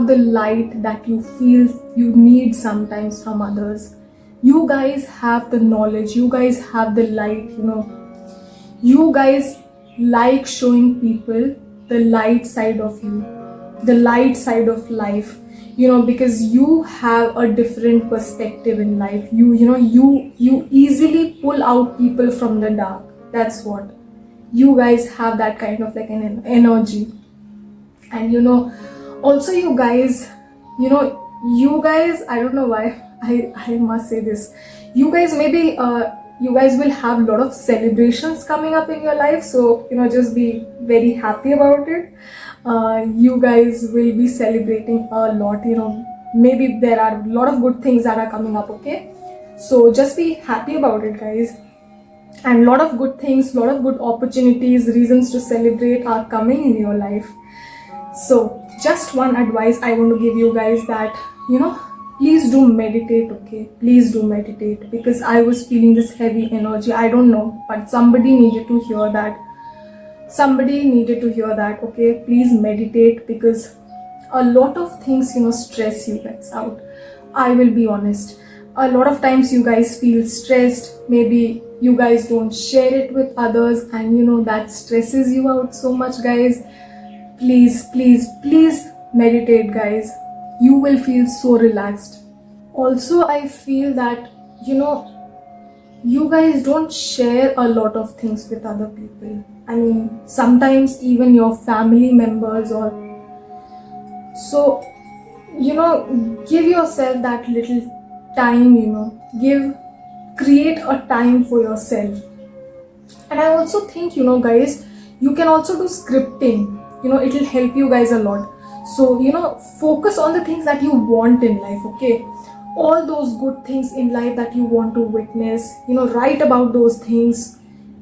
Speaker 1: the light that you feel you need sometimes from others. You guys have the knowledge, you guys have the light, you guys like showing people the light side of you, the light side of life, because you have a different perspective in life. You easily pull out people from the dark. That's what you guys have, that kind of like an energy. And also you guys, I don't know why I must say this, you guys maybe you guys will have a lot of celebrations coming up in your life, so just be very happy about it. You guys will be celebrating a lot, maybe there are a lot of good things that are coming up, okay? So just be happy about it, guys. And a lot of good things, a lot of good opportunities, reasons to celebrate are coming in your life. So just one advice I want to give you guys, that please do meditate, okay? Please do meditate, because I was feeling this heavy energy. I don't know, but somebody needed to hear that. Okay? Please meditate, because a lot of things, stress you guys out. I will be honest. A lot of times you guys feel stressed. Maybe you guys don't share it with others, and that stresses you out so much, guys. Please, please, please meditate, guys. You will feel so relaxed. Also, I feel that, you guys don't share a lot of things with other people. I mean, sometimes even your family members or so, give yourself that little time, create a time for yourself. And I also think, guys, you can also do scripting. It'll help you guys a lot. So, focus on the things that you want in life, okay? All those good things in life that you want to witness, write about those things.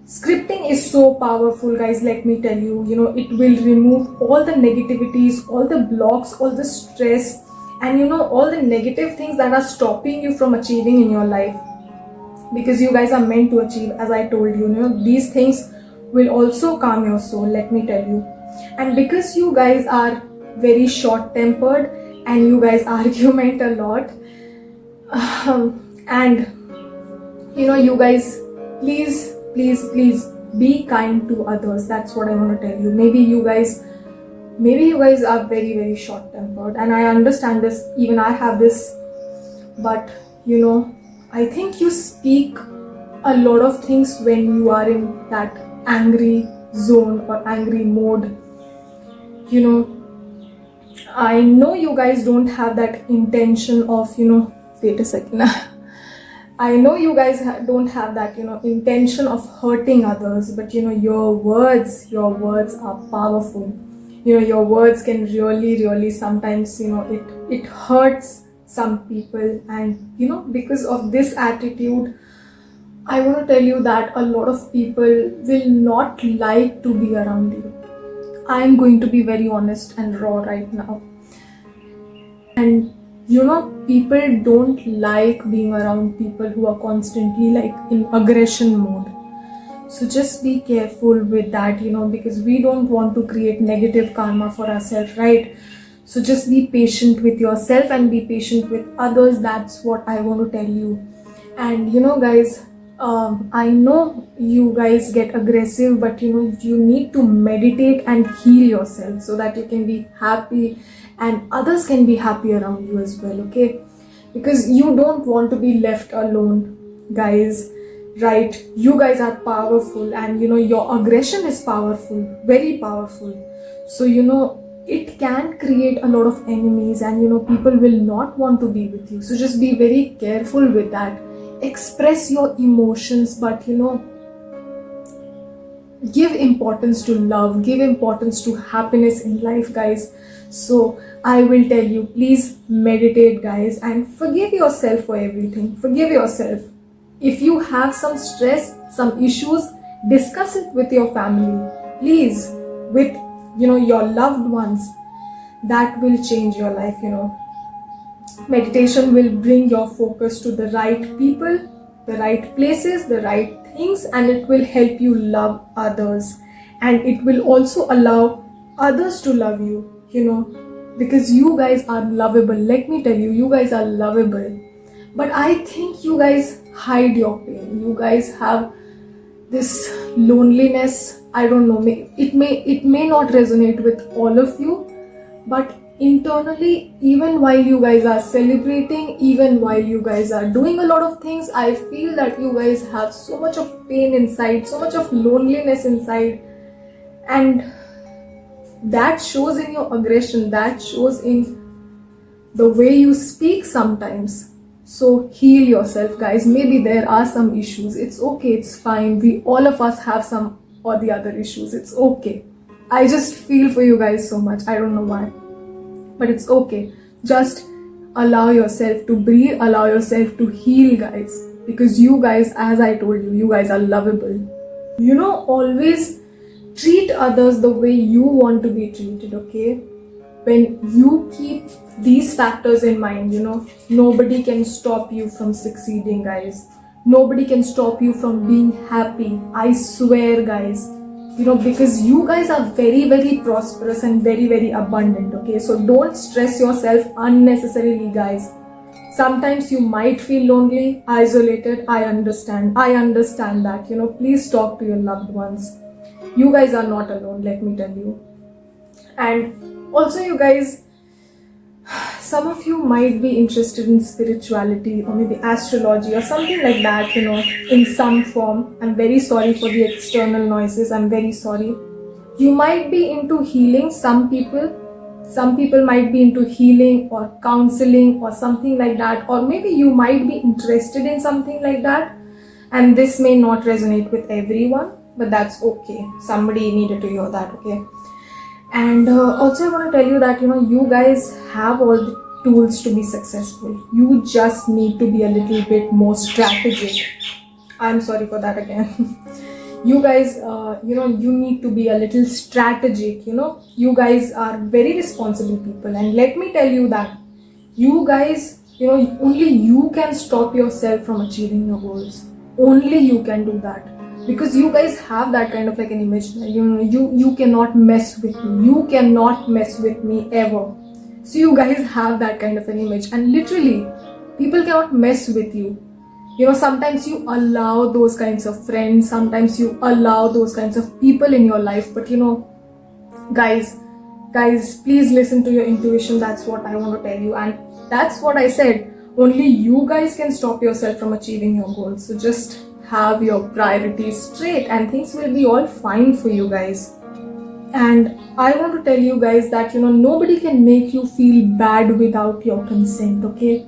Speaker 1: Scripting is so powerful, guys, let me tell you. It will remove all the negativities, all the blocks, all the stress, and all the negative things that are stopping you from achieving in your life. Because you guys are meant to achieve, as I told you, these things will also calm your soul, let me tell you. And because you guys are very short-tempered and you guys argument a lot, and you guys, please be kind to others. That's what I want to tell you. Maybe you guys are very, very short-tempered, and I understand this. Even I have this, but I think you speak a lot of things when you are in that angry zone or angry mode. I know you guys don't have that intention of, wait a second. I know you guys don't have that, intention of hurting others, but your words are powerful. Your words can really sometimes, it hurts some people, and because of this attitude, I want to tell you that a lot of people will not like to be around you. I am going to be very honest and raw right now. And people don't like being around people who are constantly like in aggression mode. So just be careful with that, because we don't want to create negative karma for ourselves, right? So just be patient with yourself and be patient with others. That's what I want to tell you. And guys, I know you guys get aggressive, but you need to meditate and heal yourself so that you can be happy and others can be happy around you as well, okay? Because you don't want to be left alone, guys, right? You guys are powerful, and your aggression is powerful, very powerful. So it can create a lot of enemies, and people will not want to be with you. So just be very careful with that. Express your emotions, but give importance to love, give importance to happiness in life, guys. So I will tell you, please meditate, guys, and forgive yourself for everything. Forgive yourself. If you have some stress, some issues, discuss it with your family, please, with your loved ones. That will change your life. Meditation will bring your focus to the right people, the right places, the right things, and it will help you love others, and it will also allow others to love you, because you guys are lovable. Let me tell you, you guys are lovable. But I think you guys hide your pain. You guys have this loneliness. I don't know, it may not resonate with all of you, but internally, even while you guys are celebrating, even while you guys are doing a lot of things, I feel that you guys have so much of pain inside, so much of loneliness inside, and that shows in your aggression, that shows in the way you speak sometimes. So heal yourself, guys. Maybe there are some issues. It's okay, it's fine. All of us have some or the other issues. It's okay. I just feel for you guys so much. I don't know why. But it's okay. Just allow yourself to breathe, allow yourself to heal, guys. Because you guys, as I told you, you guys are lovable. Always treat others the way you want to be treated, okay? when you keep these factors in mind, nobody can stop you from succeeding, guys. Nobody can stop you from being happy. I swear, guys. Because you guys are very, very prosperous and very, very abundant, okay? So don't stress yourself unnecessarily, guys. Sometimes you might feel lonely, isolated. I understand that. Please talk to your loved ones. You guys are not alone, let me tell you. And also, you guys, some of you might be interested in spirituality or maybe astrology or something like that, in some form. I'm very sorry for the external noises. I'm very sorry. You might be into healing. Some people might be into healing or counseling or something like that. Or maybe you might be interested in something like that. And this may not resonate with everyone, but that's okay. Somebody needed to hear that, okay? And also I want to tell you that, you guys have all the tools to be successful. You just need to be a little bit more strategic. I'm sorry for that again. You guys, you need to be a little strategic, You guys are very responsible people. And let me tell you that you guys, only you can stop yourself from achieving your goals. Only you can do that. Because you guys have that kind of like an image, you cannot mess with me. You cannot mess with me ever. So you guys have that kind of an image, and literally, people cannot mess with you. Sometimes you allow those kinds of friends, sometimes you allow those kinds of people in your life, but guys, please listen to your intuition. That's what I want to tell you, and that's what I said. Only you guys can stop yourself from achieving your goals. So just have your priorities straight and things will be all fine for you guys. And I want to tell you guys that nobody can make you feel bad without your consent, okay?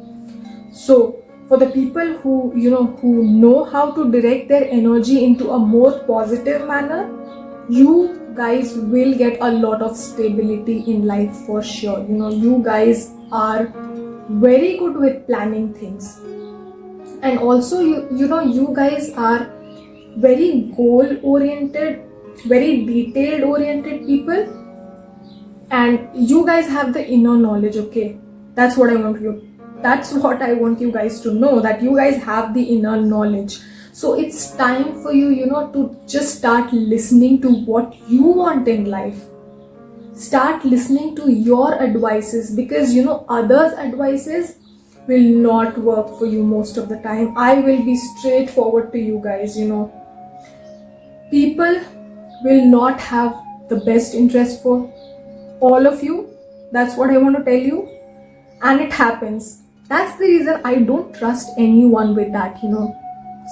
Speaker 1: So for the people who who know how to direct their energy into a more positive manner, you guys will get a lot of stability in life for sure. You guys are very good with planning things. And also, you guys are very goal-oriented, very detailed-oriented people. And you guys have the inner knowledge, okay? That's what I want you guys to know, that you guys have the inner knowledge. So it's time for you, to just start listening to what you want in life. Start listening to your advices, because, others' advices will not work for you most of the time. I will be straightforward to you guys, People will not have the best interest for all of you. That's what I want to tell you. And it happens. That's the reason I don't trust anyone with that,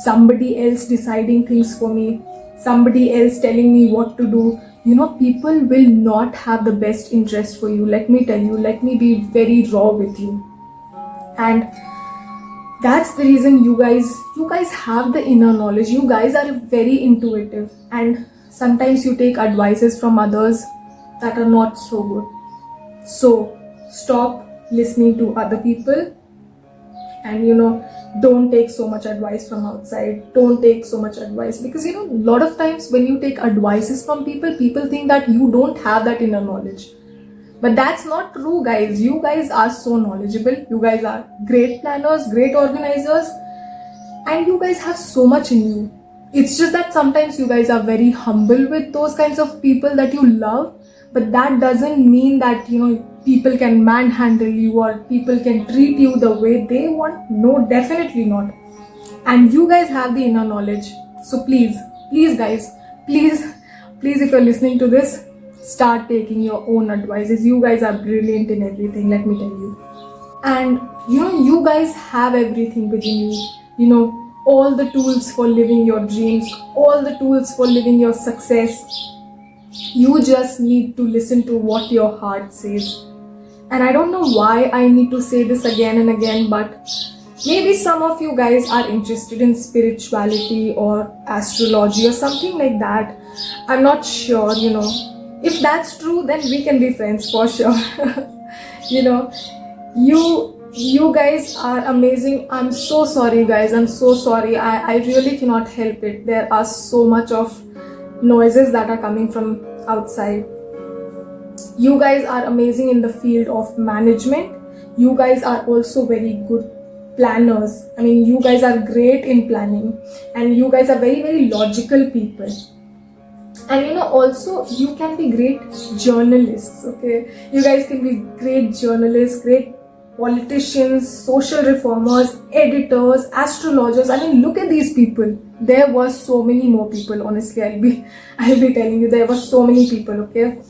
Speaker 1: Somebody else deciding things for me, somebody else telling me what to do. People will not have the best interest for you. Let me tell you, let me be very raw with you. And that's the reason you guys have the inner knowledge. You guys are very intuitive, and sometimes you take advices from others that are not so good. So stop listening to other people, and don't take so much advice from outside. Don't take so much advice, because a lot of times when you take advices from people think that you don't have that inner knowledge. But that's not true, guys. You guys are so knowledgeable. You guys are great planners, great organizers, and you guys have so much in you. It's just that sometimes you guys are very humble with those kinds of people that you love, but that doesn't mean that people can manhandle you or people can treat you the way they want. No, definitely not. And you guys have the inner knowledge. So please guys, please, if you're listening to this, start taking your own advices. You guys are brilliant in everything, let me tell you. And you guys have everything within you. All the tools for living your dreams, all the tools for living your success. You just need to listen to what your heart says. And I don't know why I need to say this again and again, but maybe some of you guys are interested in spirituality or astrology or something like that. I'm not sure, If that's true, then we can be friends for sure. You guys are amazing. I'm so sorry, guys. I'm so sorry. I really cannot help it. There are so much of noises that are coming from outside. You guys are amazing in the field of management. You guys are also very good planners. I mean, you guys are great in planning, and you guys are very, very logical people. And also you can be great journalists. Okay, you guys can be great journalists, great politicians, social reformers, editors, astrologers. I mean, look at these people. There were so many more people. Honestly, I'll be telling you, there were so many people. Okay,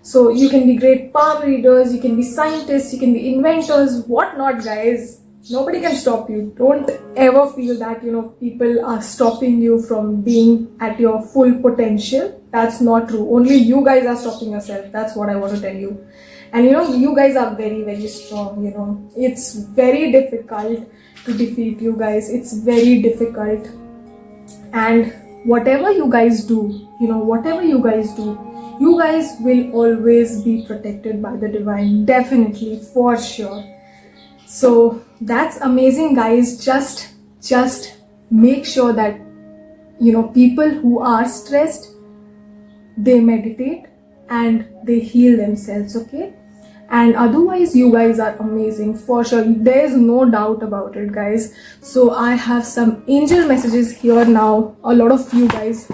Speaker 1: so you can be great palm readers, you can be scientists, you can be inventors, whatnot, guys. Nobody can stop you. Don't ever feel that people are stopping you from being at your full potential. That's not true. Only you guys are stopping yourself. That's what I want to tell you. And you guys are very, very strong. It's very difficult to defeat you guys. It's very difficult. And whatever you guys do, you guys will always be protected by the divine. Definitely, for sure. So that's amazing, guys. Just make sure that people who are stressed, they meditate and they heal themselves. Okay, and otherwise you guys are amazing for sure. There is no doubt about it, guys. So I have some angel messages here now. A lot of you guys,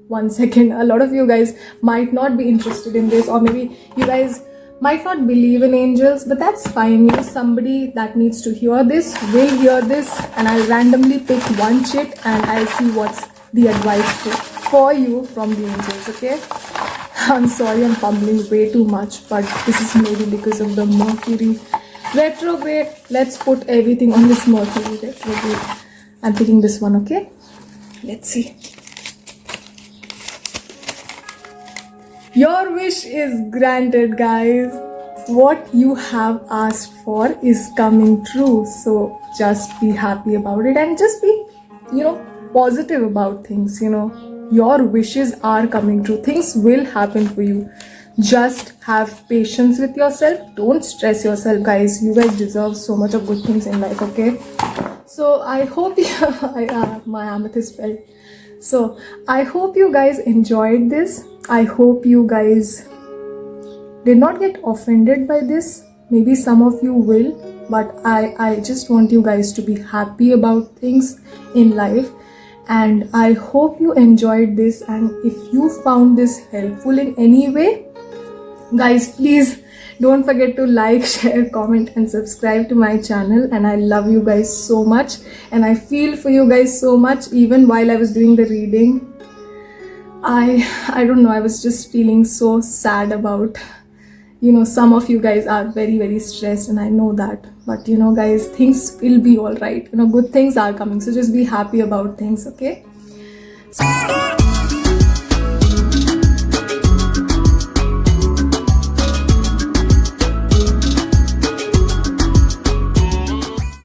Speaker 1: one second, a lot of you guys might not be interested in this, or maybe you guys might not believe in angels, but that's fine. Somebody that needs to hear this will hear this, and I'll randomly pick one chit and I'll see what's the advice for you from the angels. Okay, I'm sorry, I'm fumbling way too much, but this is maybe because of the Mercury retrograde. Let's put everything on this Mercury retrograde. I'm picking this one. Okay, let's see. Your wish is granted, guys. What you have asked for is coming true. So just be happy about it and just be, positive about things. Your wishes are coming true. Things will happen for you. Just have patience with yourself. Don't stress yourself, guys. You guys deserve so much of good things in life, okay? So I hope my amethyst fell. So I hope you guys enjoyed this. I hope you guys did not get offended by this. Maybe some of you will, but I just want you guys to be happy about things in life. And I hope you enjoyed this, and if you found this helpful in any way, guys, please don't forget to like, share, comment and subscribe to my channel. And I love you guys so much, and I feel for you guys so much. Even while I was doing the reading, I don't know, I was just feeling so sad about, some of you guys are very, very stressed, and I know that. But guys, things will be all right. Good things are coming. So just be happy about things, okay? So